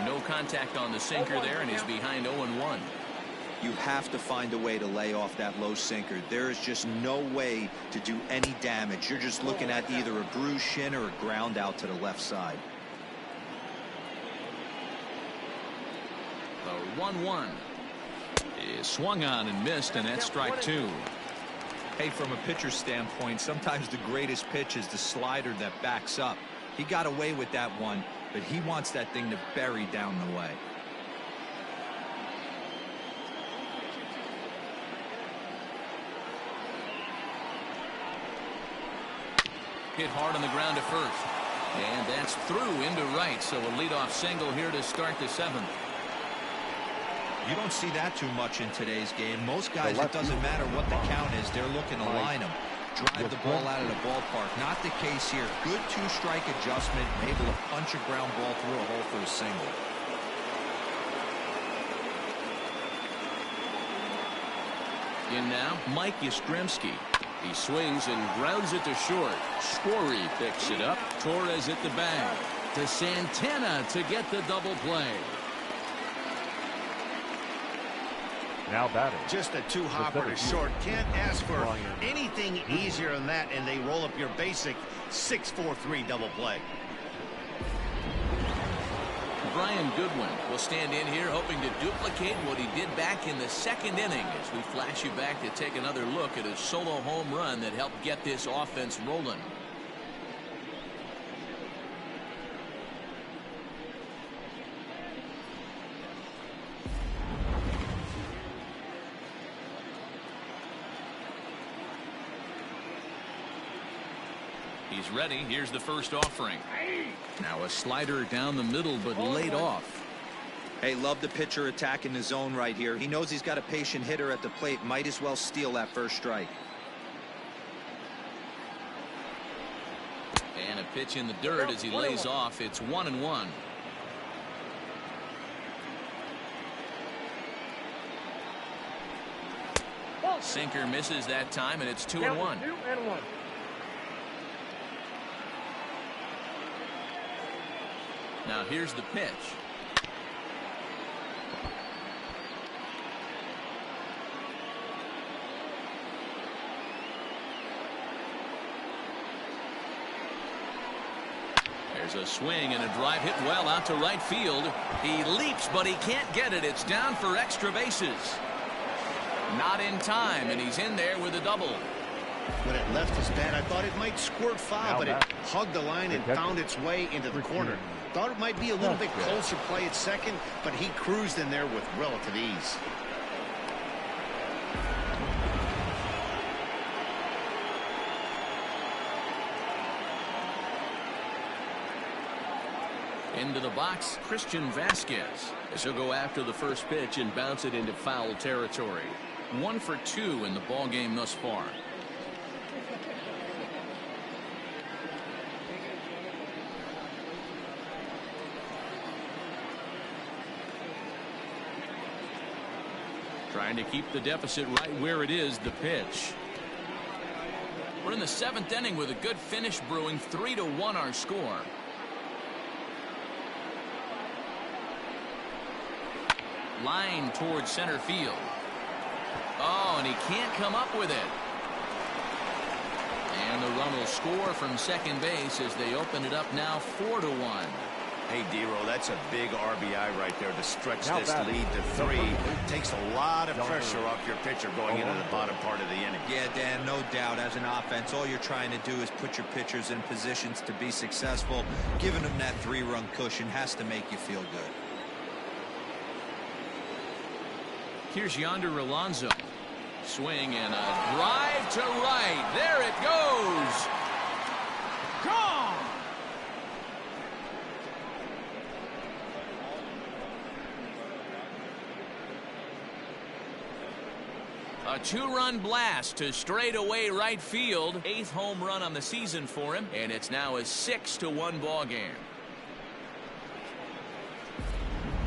No contact on the sinker there, and he's behind 0-1. You have to find a way to lay off that low sinker. There is just no way to do any damage. You're just looking at either a bruised shin or a ground out to the left side. The 1-1 is swung on and missed, and that's strike 2. Hey, from a pitcher's standpoint, sometimes the greatest pitch is the slider that backs up. He got away with that one, but he wants that thing to bury down the way. Hit hard on the ground to first. And that's through into right, so a leadoff single here to start the 7th. You don't see that too much in today's game. Most guys, it doesn't matter what the count is, they're looking to line them, drive the ball out of the ballpark. Not the case here. Good two-strike adjustment, able to punch a ground ball through a hole for a single. In now, Mike Yastrzemski. He swings and grounds it to short. Story picks it up. Torres at the bag. To Santana to get the double play. Now batting. Just a two-hopper to short. Can't ask for anything easier than that, and they roll up your basic 6-4-3 double play. Brian Goodwin will stand in here hoping to duplicate what he did back in the 2nd inning as we flash you back to take another look at a solo home run that helped get this offense rolling. He's ready. Here's the first offering. Now a slider down the middle, but laid off. Hey, love the pitcher attacking the zone right here. He knows he's got a patient hitter at the plate. Might as well steal that first strike. And a pitch in the dirt as he lays off. It's 1-1. Sinker misses that time, and it's 2-1. Now here's the pitch. There's a swing and a drive hit well out to right field. He leaps, but he can't get it. It's down for extra bases. Not in time, and he's in there with a double. When it left his bat, I thought it might squirt foul, but it hugged the line and found its way into the corner. Thought it might be a little bit closer play at second, but he cruised in there with relative ease. Into the box, Christian Vasquez, as he'll go after the first pitch and bounce it into foul territory. 1 for 2 in the ball game thus far. Trying to keep the deficit right where it is. The pitch. We're in the 7th inning with a good finish brewing. 3-1 our score. Line towards center field. Oh, and he can't come up with it. And the run will score from second base as they open it up now 4-1. Hey, D-Roll, that's a big RBI right there to stretch this lead to 3. Takes a lot of pressure off your pitcher going into the bottom part of the inning. Yeah, Dan, no doubt. As an offense, all you're trying to do is put your pitchers in positions to be successful. Giving them that 3-run cushion has to make you feel good. Here's Yonder Alonso. Swing and a drive to right. There it goes. Gone. A 2-run blast to straightaway right field. 8th home run on the season for him, and it's now a 6-1 ball game.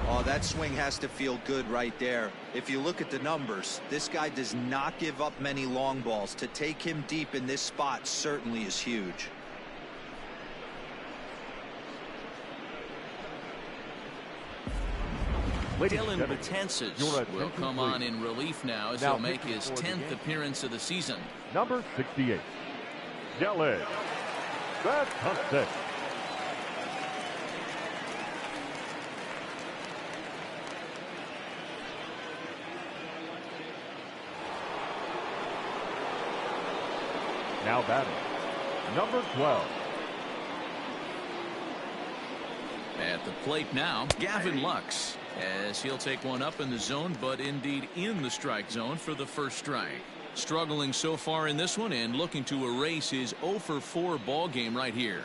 Oh, that swing has to feel good right there. If you look at the numbers, this guy does not give up many long balls. To take him deep in this spot certainly is huge. Dylan Betances will come on in relief now as he'll make his 10th appearance of the season. Number 68, Dylan Betances. Now batting, number 12. At the plate now, Gavin Lux, as he'll take one up in the zone, but indeed in the strike zone for the first strike. Struggling so far in this one and looking to erase his 0 for 4 ball game right here.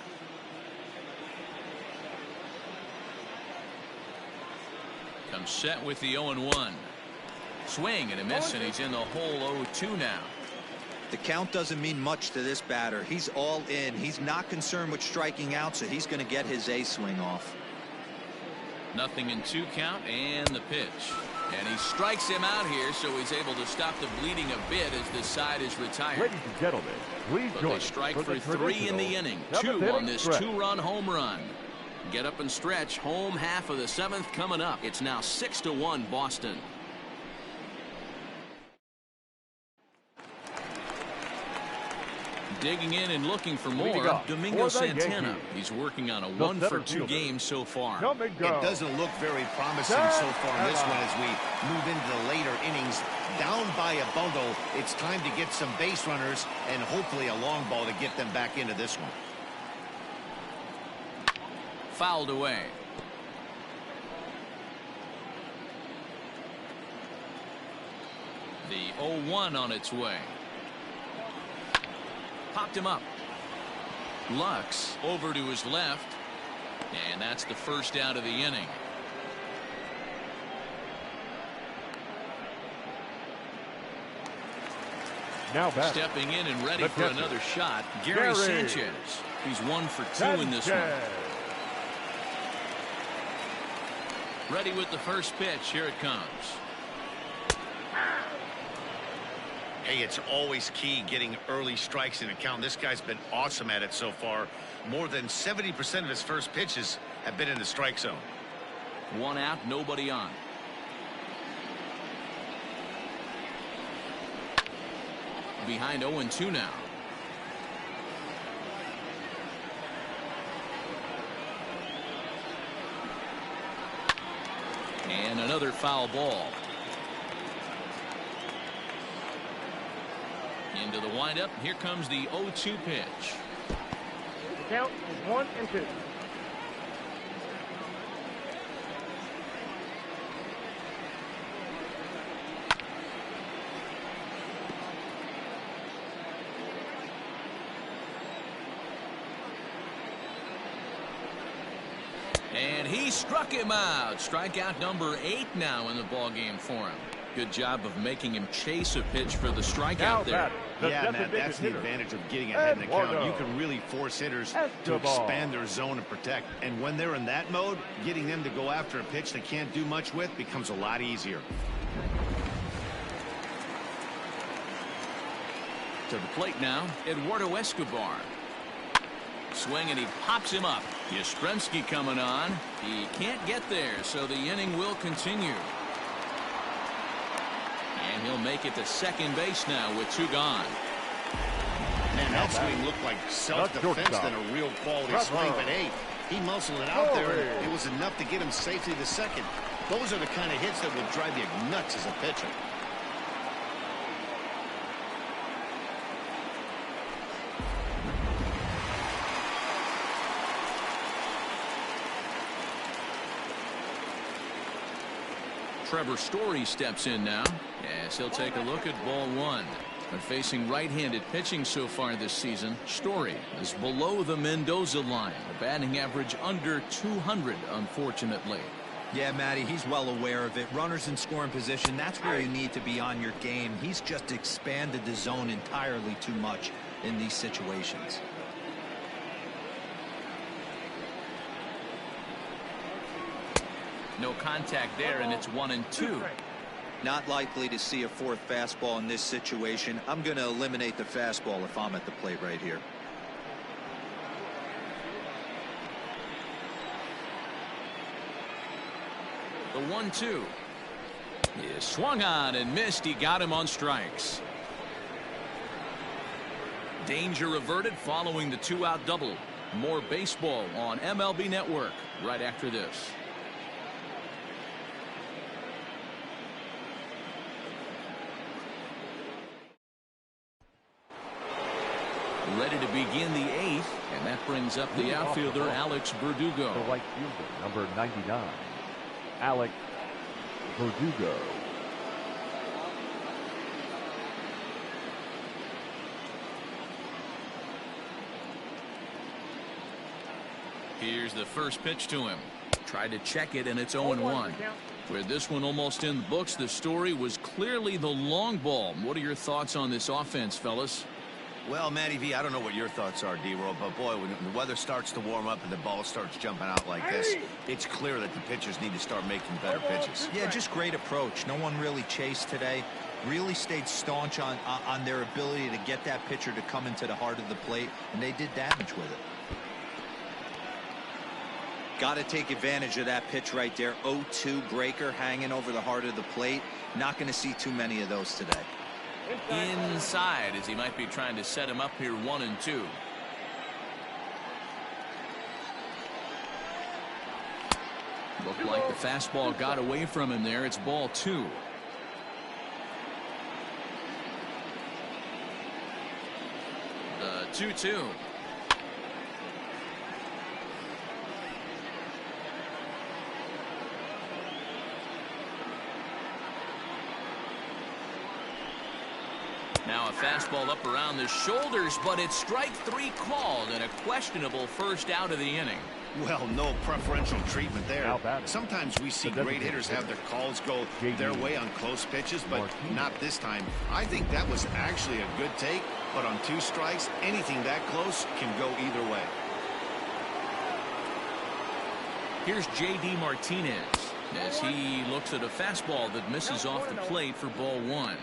Comes set with the 0-1. Swing and a miss, and he's in the hole 0-2 now. The count doesn't mean much to this batter. He's all in. He's not concerned with striking out, so he's going to get his A swing off. Nothing in 2 count, and the pitch. And he strikes him out here, so he's able to stop the bleeding a bit as the side is retired. Ladies and gentlemen, please But join they strike for for the 3 in the inning. 2 on this 2-run home run. Get up and stretch. Home half of the 7th coming up. It's now 6-1 Boston. Digging in and looking for more, Domingo Santana. He's working on a 1 for 2 game so far. It doesn't look very promising so far in this one as we move into the later innings. Down by a bundle, it's time to get some base runners and hopefully a long ball to get them back into this one. Fouled away. The 0-1 on its way. Popped him up. Lux over to his left, and that's the first out of the inning. Now back. Stepping in and ready for another shot, Gary Sanchez. He's 1 for 2 in this one. Ready with the first pitch. Here it comes. Hey, it's always key getting early strikes in a count. This guy's been awesome at it so far. More than 70% of his first pitches have been in the strike zone. 1 out, nobody on. Behind 0-2 now. And another foul ball. Into the windup. Here comes the 0-2 pitch. The count is 1-2. And he struck him out. Strikeout number 8 now in the ball game for him. Good job of making him chase a pitch for the strikeout there. Yeah, Matt, that's the advantage of getting ahead in the count. You can really force hitters to expand their zone and protect. And when they're in that mode, getting them to go after a pitch they can't do much with becomes a lot easier. To the plate now, Eduardo Escobar. Swing, and he pops him up. Yastrzemski coming on. He can't get there, so the inning will continue. And he'll make it to second base now with 2 gone. Man, that swing looked like self-defense than a real quality swing. But hey, he muscled it out there, and it was enough to get him safely to second. Those are the kind of hits that will drive you nuts as a pitcher. Trevor Story steps in now as he'll take a look at ball 1. But facing right-handed pitching so far this season, Story is below the Mendoza line. A batting average under 200, unfortunately. Yeah, Matty, he's well aware of it. Runners in scoring position, that's where you need to be on your game. He's just expanded the zone entirely too much in these situations. No contact there, and it's 1-2. Not likely to see a 4th fastball in this situation. I'm going to eliminate the fastball if I'm at the plate right here. The 1-2 is swung on and missed. He got him on strikes. Danger averted following the 2-out double. More baseball on MLB Network right after this. Ready to begin the 8th, and that brings up the outfielder, Alex Verdugo. The right fielder, number 99, Alex Verdugo. Here's the first pitch to him. Tried to check it, and it's 0-1. With this one almost in the books, the story was clearly the long ball. What are your thoughts on this offense, fellas? Well, Matty V, I don't know what your thoughts are, D-Roll, but boy, when the weather starts to warm up and the ball starts jumping out like this, it's clear that the pitchers need to start making better pitches. Yeah, just great approach. No one really chased today. Really stayed staunch on their ability to get that pitcher to come into the heart of the plate, and they did damage with it. Got to take advantage of that pitch right there. 0-2 breaker hanging over the heart of the plate. Not going to see too many of those today. Inside, as he might be trying to set him up here 1-2. Looked like the fastball got away from him there. It's ball 2. The 2-2. Now a fastball up around the shoulders, but it's strike 3 called and a questionable first out of the inning. Well, no preferential treatment there. Sometimes we see great hitters have their calls go their way on close pitches, but not this time. I think that was actually a good take, but on 2 strikes, anything that close can go either way. Here's J.D. Martinez as he looks at a fastball that misses off the plate for ball 1.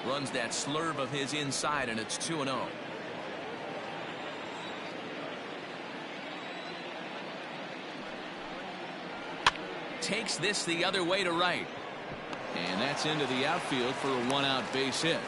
Runs that slurve of his inside, and it's 2-0. Takes this the other way to right. And that's into the outfield for a 1-out base hit.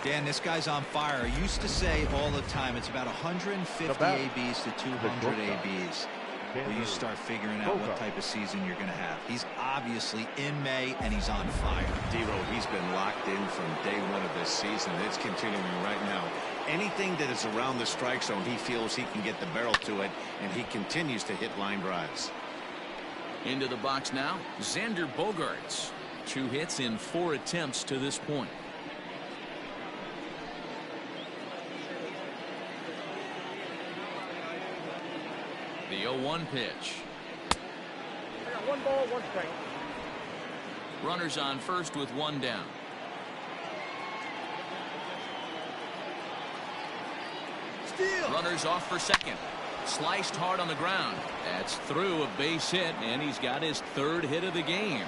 Dan, this guy's on fire. I used to say all the time it's about 150 ABs to 200 ABs. Well, you start figuring out what type of season you're going to have. He's obviously in May, and he's on fire. D-Roll, he's been locked in from day 1 of this season. It's continuing right now. Anything that is around the strike zone, he feels he can get the barrel to it, and he continues to hit line drives. Into the box now, Xander Bogaerts. 2 hits in 4 attempts to this point. The 0-1 pitch. I got 1 ball, 1 strike. Runners on first with 1 down. Steal. Runners off for second. Sliced hard on the ground. That's through, a base hit, and he's got his 3rd hit of the game.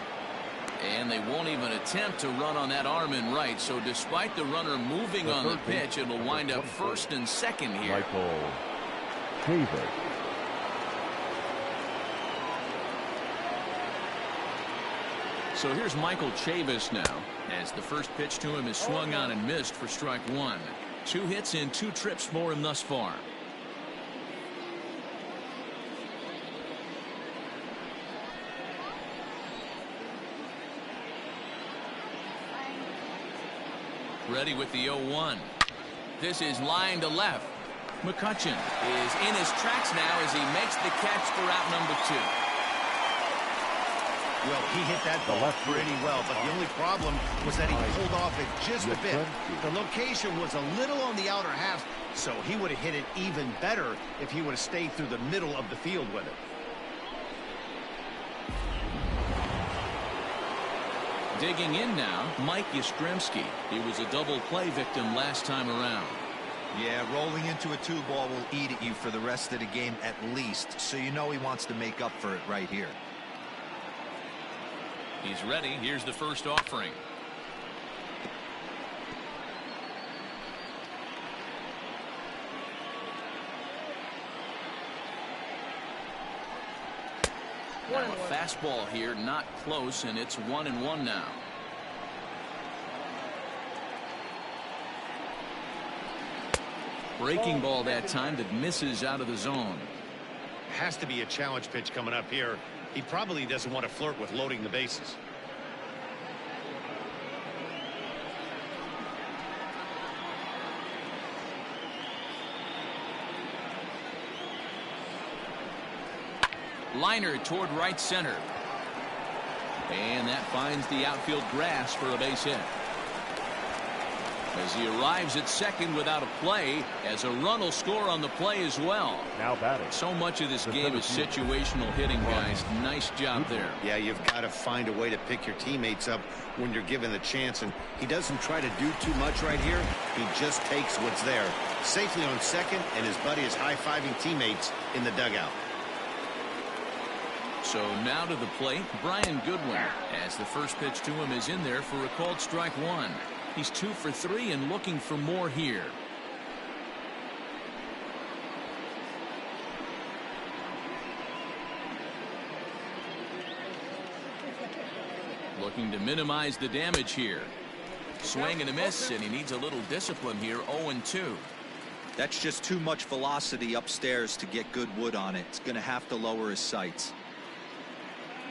And they won't even attempt to run on that arm in right. So despite the runner moving on the pitch, it'll wind up first and second here. Michael Chavis. So here's Michael Chavis now, as the first pitch to him is swung on and missed for strike 1. 2 hits in 2 trips for him thus far. Ready with the 0-1. This is line to left. McCutchen is in his tracks now as he makes the catch for out number 2. Well, he hit that ball pretty well, but the only problem was that he pulled off it just a bit. The location was a little on the outer half, so he would have hit it even better if he would have stayed through the middle of the field with it. Digging in now, Mike Yastrzemski. He was a double play victim last time around. Yeah, rolling into a 2-ball will eat at you for the rest of the game at least, so you know he wants to make up for it right here. He's ready. Here's the first offering. Now a fastball here, not close, and it's 1-1 now. Breaking ball that time that misses out of the zone. Has to be a challenge pitch coming up here. He probably doesn't want to flirt with loading the bases. Liner toward right center. And that finds the outfield grass for a base hit. As he arrives at second without a play, as a run will score on the play as well. Now batting. So much of this game is situational hitting, guys. Nice job there. Yeah, you've got to find a way to pick your teammates up when you're given the chance, and he doesn't try to do too much right here. He just takes what's there. Safely on second, and his buddy is high-fiving teammates in the dugout. So now to the plate, Brian Goodwin, as the first pitch to him is in there for a called strike one. He's 2 for 3 and looking for more here. Looking to minimize the damage here. Swing and a miss, and he needs a little discipline here. 0-2. That's just too much velocity upstairs to get good wood on it. It's going to have to lower his sights.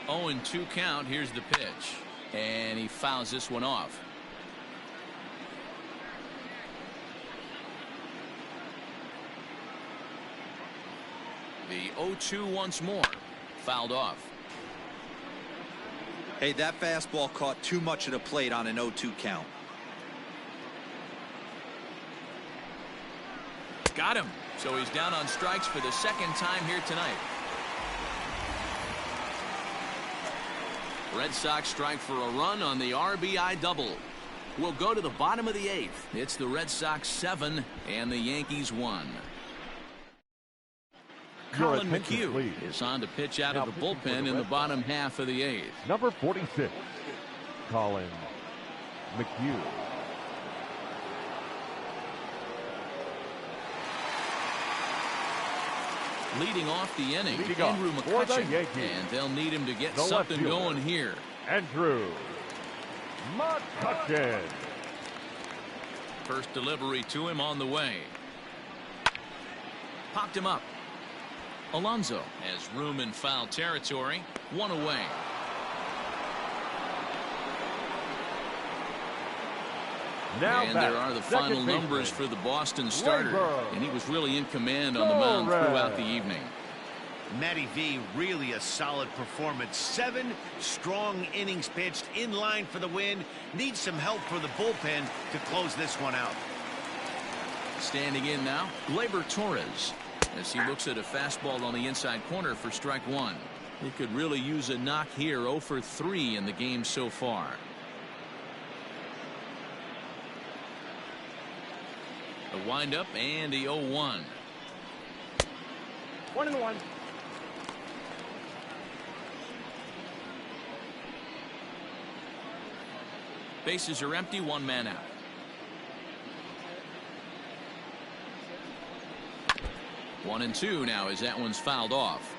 0-2 count. Here's the pitch, and he fouls this one off. The 0-2 once more. Fouled off. Hey, that fastball caught too much of the plate on an 0-2 count. Got him. So he's down on strikes for the second time here tonight. Red Sox strike for a run on the RBI double. We'll go to the bottom of the 8th. It's the Red Sox 7 and the Yankees 1. Colin McHugh is on to pitch out of the bullpen in the bottom half of the 8th. Number 46, Colin McHugh. Leading off the inning, Andrew McCutchen, and they'll need him to get something going here. Andrew McCutchen. First delivery to him on the way. Popped him up. Alonso has room in foul territory. 1 away. And there are the final numbers for the Boston starter. And he was really in command on the mound throughout the evening. Matty V, really a solid performance. 7 strong innings pitched, in line for the win. Needs some help for the bullpen to close this one out. Standing in now, Gleyber Torres, as he looks at a fastball on the inside corner for strike 1. He could really use a knock here. 0 for 3 in the game so far. The windup and the 0-1. 1-1. Bases are empty. 1 man out. One and 2 now as that one's fouled off.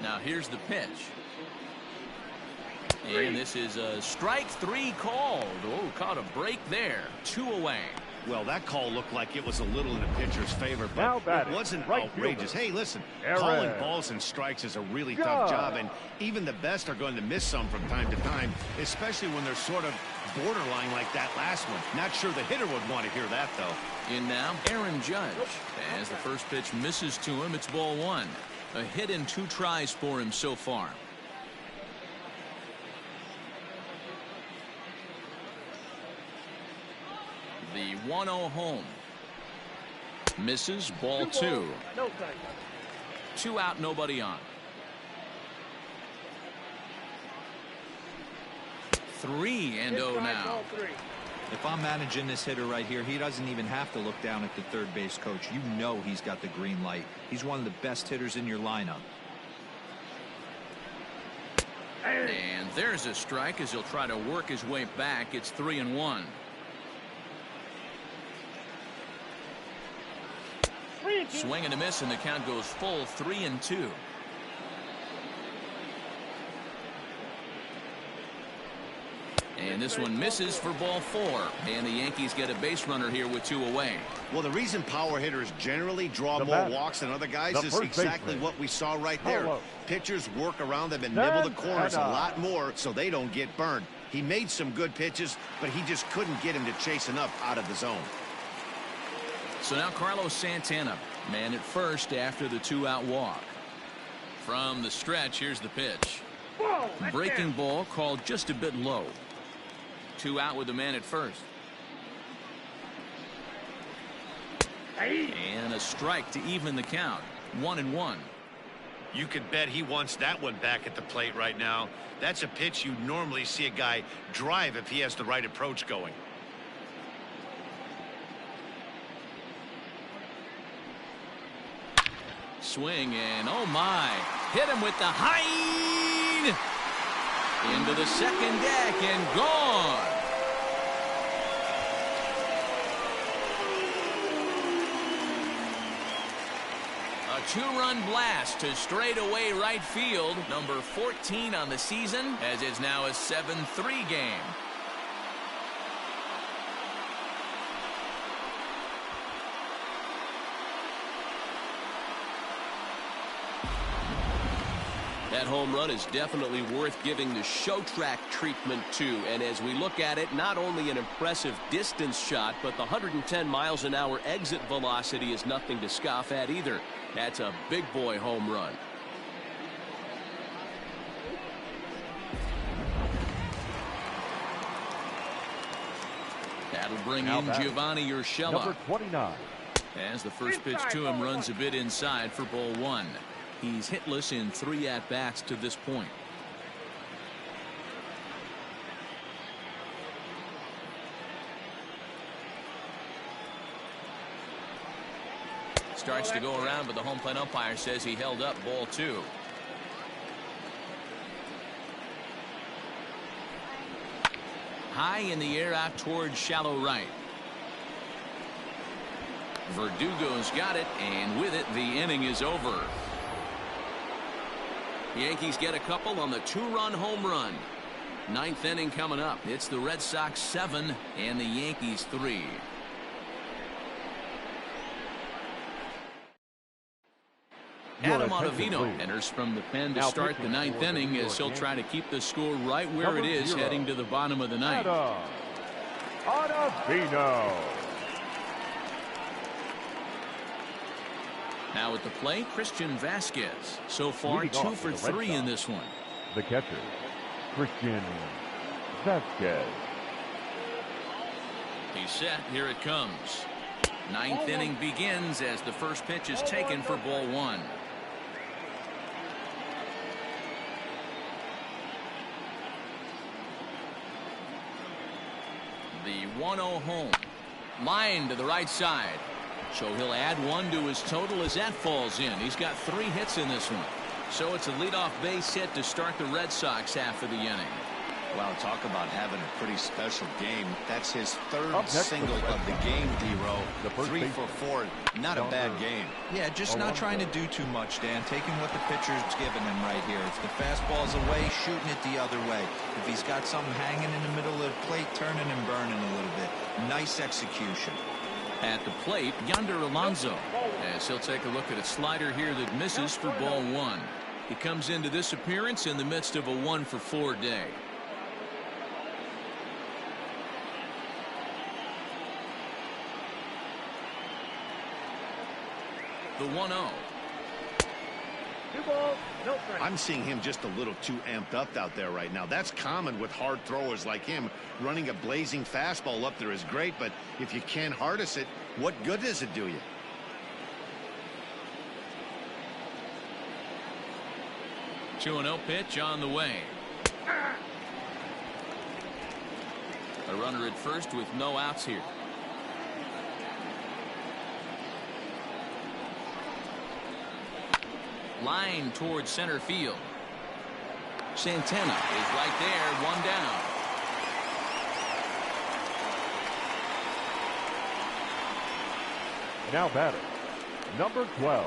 Now here's the pitch. And this is a strike 3 called. Oh, caught a break there. 2 away. Well, that call looked like it was a little in the pitcher's favor, but it wasn't outrageous. Hey, listen, calling balls and strikes is a really tough job, and even the best are going to miss some from time to time, especially when they're sort of borderline like that last one. Not sure the hitter would want to hear that, though. In now, Aaron Judge. As the first pitch misses to him, it's ball 1. A hit in 2 tries for him so far. The 1-0 home. Misses, ball 2. 2 out, nobody on. 3-0 now. If I'm managing this hitter right here, he doesn't even have to look down at the third base coach. You know he's got the green light. He's one of the best hitters in your lineup. And there's a strike as he'll try to work his way back. It's 3-1. Swing and a miss, and the count goes full. 3-2. And this one misses for ball 4. And the Yankees get a base runner here with 2 away. Well, the reason power hitters generally draw more walks than other guys is exactly what we saw right there. Pitchers work around them and nibble the corners a lot more so they don't get burned. He made some good pitches, but he just couldn't get him to chase enough out of the zone. So now Carlos Santana, man at first after the 2-out walk. From the stretch, here's the pitch. Breaking ball called just a bit low. 2 out with the man at first. And a strike to even the count. 1-1. You could bet he wants that one back at the plate right now. That's a pitch you normally see a guy drive if he has the right approach going. Swing and oh my, hit him with the height into the second deck and gone. A 2-run blast to straightaway right field, number 14 on the season, as it's now a 7-3 game. That home run is definitely worth giving the show track treatment to. And as we look at it, not only an impressive distance shot, but the 110 miles an hour exit velocity is nothing to scoff at either. That's a big boy home run. That'll bring in Giovanni Urshela. Number 29. As the first pitch to him runs a bit inside for ball 1. He's hitless in 3 at-bats to this point. Starts to go around, but the home plate umpire says he held up ball 2. High in the air out towards shallow right. Verdugo's got it, and with it, the inning is over. The Yankees get a couple on the 2-run home run. 9th inning coming up. It's the Red Sox 7 and the Yankees 3. Adam Ottavino enters from the pen to start the 9th inning as he'll try to keep the score right where it is heading to the bottom of the 9th. Ottavino. Now at the plate, Christian Vasquez. So far, 2 for 3 in this one. The catcher, Christian Vasquez. He's set. Here it comes. 9th inning begins as the first pitch is taken for ball 1. The 1-0 home. Line to the right side. So he'll add 1 to his total as that falls in. He's got 3 hits in this one. So it's a leadoff base hit to start the Red Sox half of the inning. Wow, talk about having a pretty special game. That's his 3rd single of the game, D-Row. 3 for 4. Not a bad game. Yeah, just not trying to do too much, Dan. Taking what the pitcher's giving him right here. If the fastball's away, shooting it the other way. If he's got something hanging in the middle of the plate, turning and burning a little bit. Nice execution. At the plate, Yonder Alonso, as he'll take a look at a slider here that misses for ball 1. He comes into this appearance in the midst of a 1 for 4 day. The 1-0. I'm seeing him just a little too amped up out there right now. That's common with hard throwers like him. Running a blazing fastball up there is great, but if you can't harness it, what good does it do you? The 2-0 pitch on the way. A runner at first with no outs here. Line towards center field. Santana is right there, 1 down. Now batter, number 12.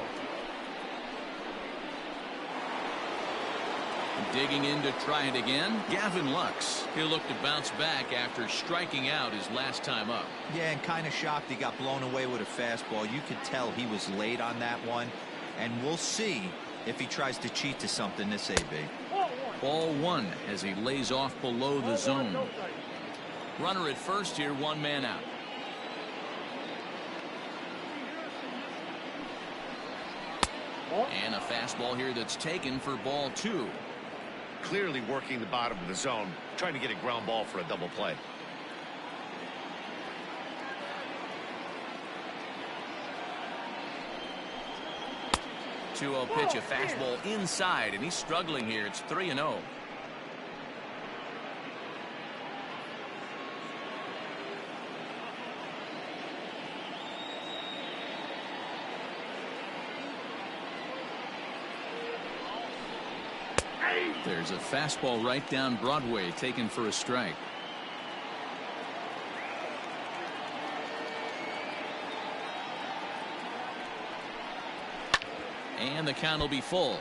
Digging in to try it again, Gavin Lux. He'll look to bounce back after striking out his last time up. Yeah, and kind of shocked he got blown away with a fastball. You could tell he was late on that one, and we'll see if he tries to cheat to something this AB. Ball one as he lays off below the zone. Runner at first here, one man out. And a fastball here that's taken for ball two. Clearly working the bottom of the zone, trying to get a ground ball for a double play. Two-0 pitch, a fastball inside, and he's struggling here. It's 3-0. There's a fastball right down Broadway, taken for a strike. And the count will be full.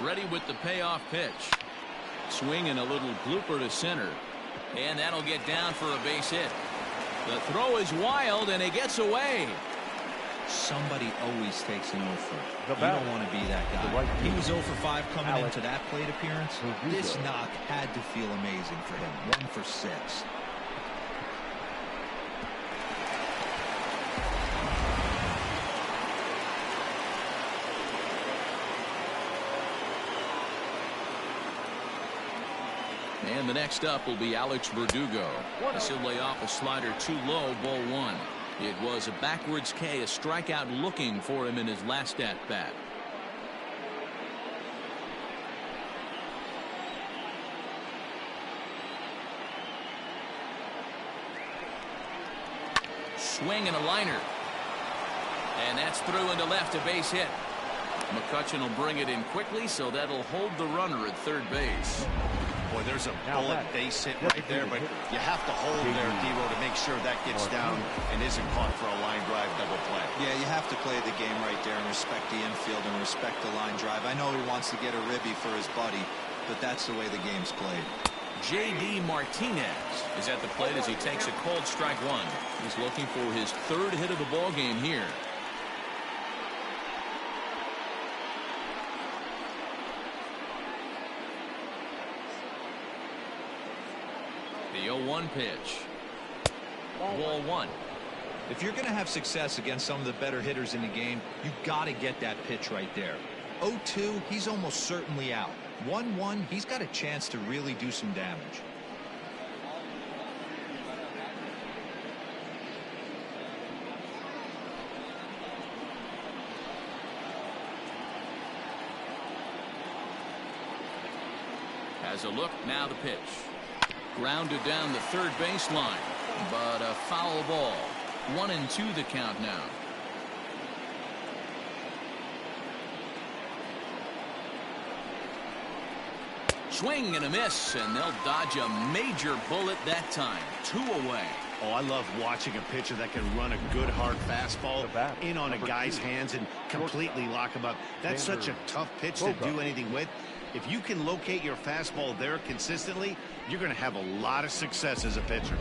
Ready with the payoff pitch. Swing and a little blooper to center. And that'll get down for a base hit. The throw is wild, and it gets away. Somebody always takes an 0 for. You don't want to be that guy. He was 0 for 5 coming into that plate appearance. This knock had to feel amazing for him. 1 for 6. And the next up will be Alex Verdugo. This will lay off a slider too low, ball one. It was a backwards K, a strikeout looking for him in his last at bat. Swing and a liner. And that's through into left, a base hit. McCutchen will bring it in quickly, so that'll hold the runner at third base. Boy, there's a bullet base hit right there, but you have to hold there, Devo, to make sure that gets down and isn't caught for a line drive double play. Yeah, you have to play the game right there and respect the infield and respect the line drive. I know he wants to get a ribby for his buddy, but that's the way the game's played. J.D. Martinez is at the plate as he takes a cold strike one. He's looking for his third hit of the ball game here. The 0-1 pitch. Ball one. If you're going to have success against some of the better hitters in the game, you've got to get that pitch right there. 0-2, he's almost certainly out. 1-1, he's got a chance to really do some damage. Has a look, now the pitch. Grounded down the third baseline, but a foul ball. 1-2 the count now. Swing and a miss, and they'll dodge a major bullet that time. 2 away. Oh, I love watching a pitcher that can run a good hard fastball in on a guy's hands and completely lock him up. That's such a tough pitch to do anything with. If you can locate your fastball there consistently, you're going to have a lot of success as a pitcher.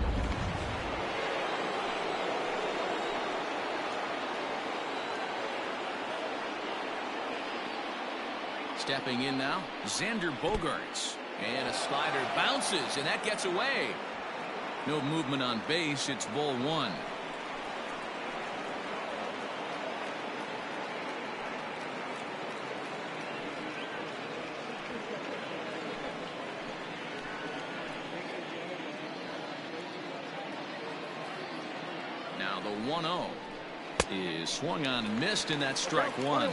Stepping in now, Xander Bogaerts. And a slider bounces, and that gets away. No movement on base. It's ball one. Now the 1-0 is swung on and missed, and that's strike one.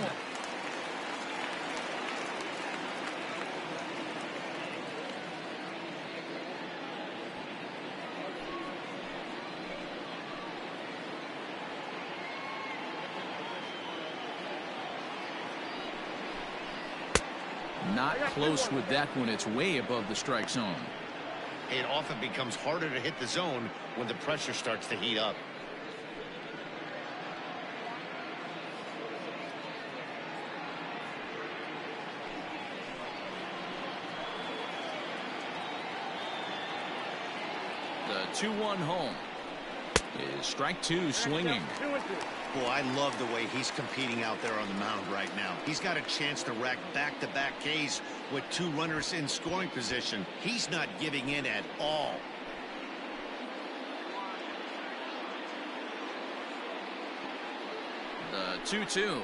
Not close with that one. It's way above the strike zone. It often becomes harder to hit the zone when the pressure starts to heat up. The 2-1 home is strike 2 swinging. 2-2. Boy, I love the way he's competing out there on the mound right now. He's got a chance to rack back-to-back Ks with 2 runners in scoring position. He's not giving in at all. The 2-2.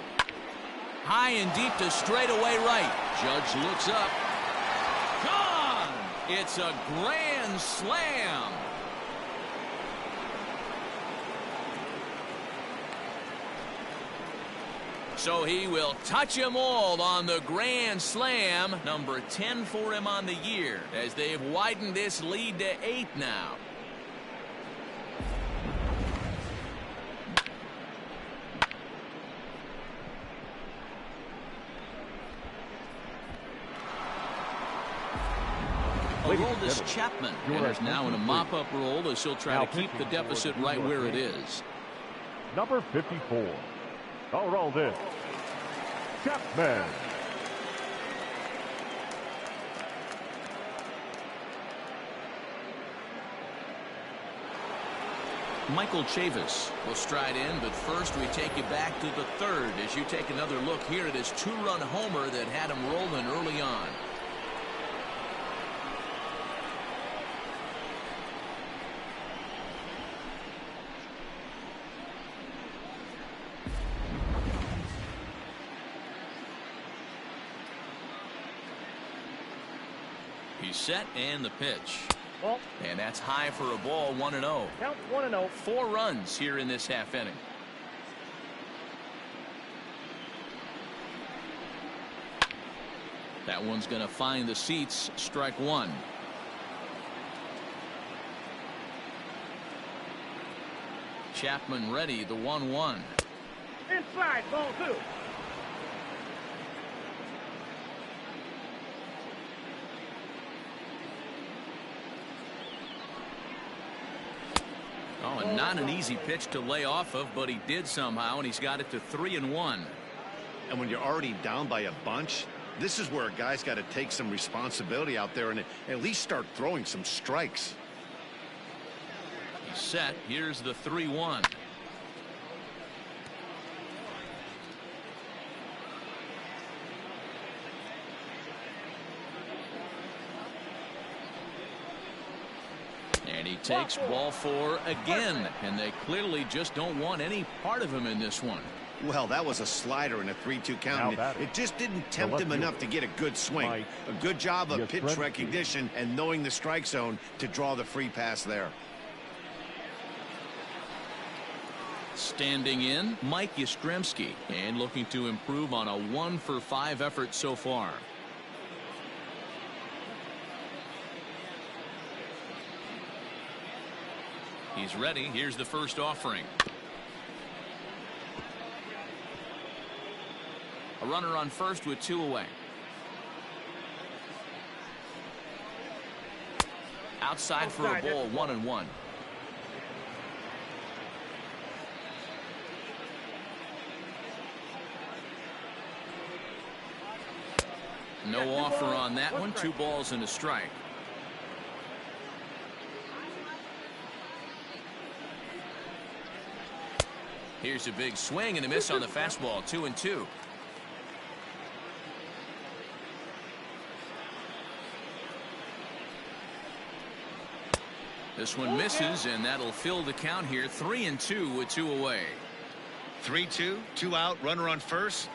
High and deep to straightaway right. Judge looks up. Gone! It's a grand slam. So he will touch them all on the grand slam. Number 10 for him on the year as they've widened this lead to 8 now. Aroldis Chapman is now in a mop-up role as he'll try to keep the deficit right where it is. Number 54, Aroldis Chapman. Michael Chavis will stride in, but first we take you back to the 3rd as you take another look here at his 2-run homer that had him rolling early on. He's set and the pitch. Well, and that's high for a ball. 1-0. Count 1-0. 4 runs here in this half inning. That one's going to find the seats. Strike 1. Chapman ready. The 1-1. Inside, ball 2. Oh, and not an easy pitch to lay off of, but he did somehow, and he's got it to 3-1. And when you're already down by a bunch, this is where a guy's got to take some responsibility out there and at least start throwing some strikes. He's set. Here's the 3-1. And he takes ball 4 again, and they clearly just don't want any part of him in this one. Well, that was a slider in a 3-2 count. It just didn't tempt him enough to get a good swing. A good job of pitch recognition and knowing the strike zone to draw the free pass there. Standing in, Mike Yastrzemski, and looking to improve on a 1-for-5 effort so far. He's ready. Here's the first offering. A runner on first with 2 away. Outside for a ball. 1-1. No offer on that one. 2 balls and a strike. Here's a big swing and a miss on the fastball. 2-2. This one misses, and that'll fill the count here. 3-2 with 2 away. 3-2, 2 out, runner on first.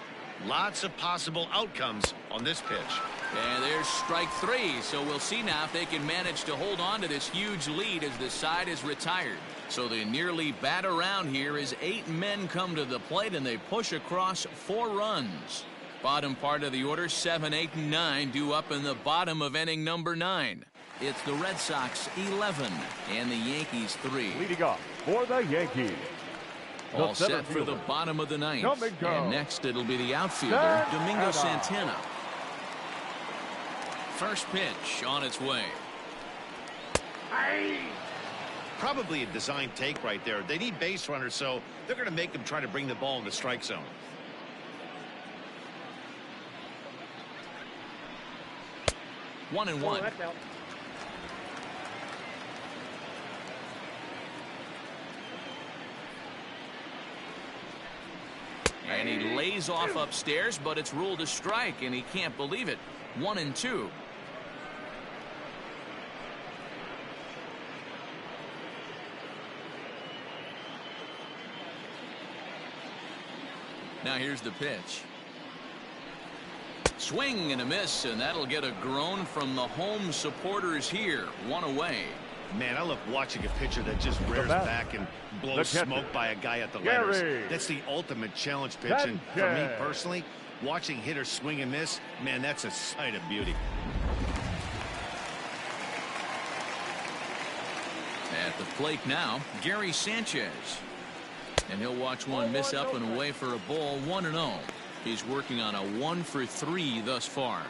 Lots of possible outcomes on this pitch. And there's strike 3. So we'll see now if they can manage to hold on to this huge lead as the side is retired. So they nearly bat around here as 8 men come to the plate, and they push across 4 runs. Bottom part of the order, 7, 8, and 9 due up in the bottom of inning number 9. It's the Red Sox 11 and the Yankees 3. Leading off for the Yankees, all set for the bottom of the 9th. And next it'll be the outfielder, Domingo Santana. First pitch on its way. Probably a design take right there. They need base runners, so they're going to make them try to bring the ball in the strike zone. One and one. And he lays off upstairs, but it's ruled a strike, and he can't believe it. 1-2. Now here's the pitch. Swing and a miss, and that'll get a groan from the home supporters here. 1 away. Man, I love watching a pitcher that just rears back and blows smoke by a guy at the letters. That's the ultimate challenge pitch. And for me personally, watching hitters swing and miss, man, that's a sight of beauty. At the plate now, Gary Sanchez. And he'll watch one miss up and away for a ball. 1-0. He's working on a 1-for-3 thus far.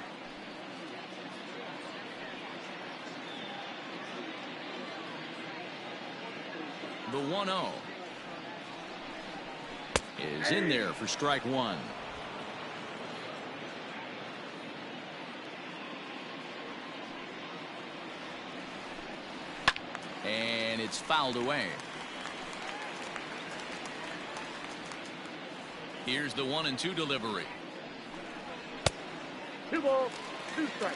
The 1-0 is in there for strike 1. And it's fouled away. Here's the 1-2 delivery. 2 balls, 2 strikes.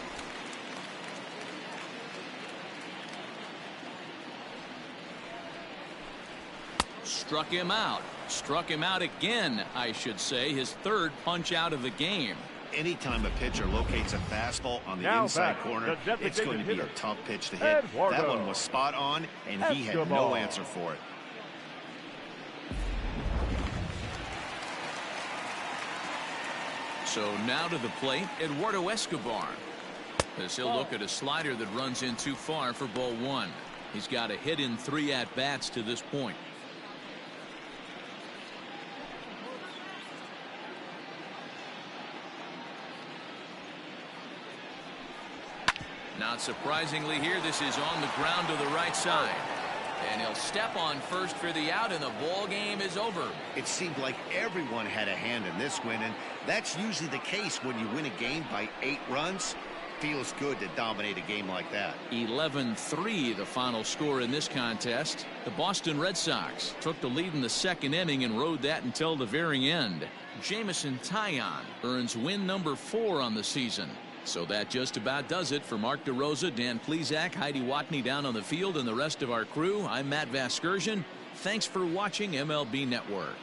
Struck him out. Struck him out again, I should say. His 3rd punch out of the game. Anytime a pitcher locates a fastball on the inside corner, it's going to be a tough pitch to hit. Eduardo. That one was spot on, and he had no answer for it. So now to the plate, Eduardo Escobar. As he'll look at a slider that runs in too far for ball 1. He's got a hit in 3 at-bats to this point. Not surprisingly here, this is on the ground to the right side. And he'll step on first for the out, and the ball game is over. It seemed like everyone had a hand in this win, and that's usually the case when you win a game by 8 runs. Feels good to dominate a game like that. 11-3 the final score in this contest. The Boston Red Sox took the lead in the 2nd inning and rode that until the very end. Jamison Taillon earns win number 4 on the season. So that just about does it for Mark DeRosa, Dan Plesac, Heidi Watney down on the field, and the rest of our crew. I'm Matt Vasquez. Thanks for watching MLB Network.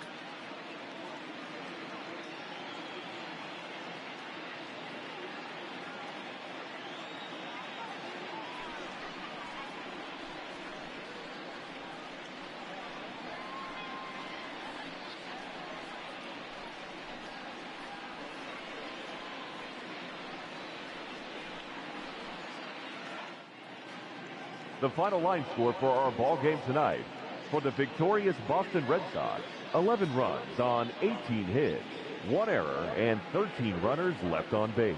The final line score for our ball game tonight. For the victorious Boston Red Sox, 11 runs on 18 hits, 1 error, and 13 runners left on base.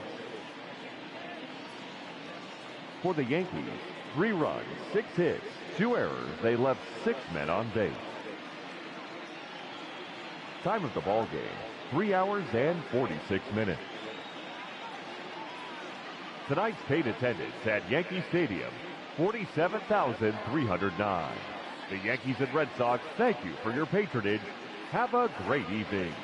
For the Yankees, 3 runs, 6 hits, 2 errors. They left 6 men on base. Time of the ball game, 3 hours and 46 minutes. Tonight's paid attendance at Yankee Stadium, 47,309. The Yankees and Red Sox thank you for your patronage. Have a great evening.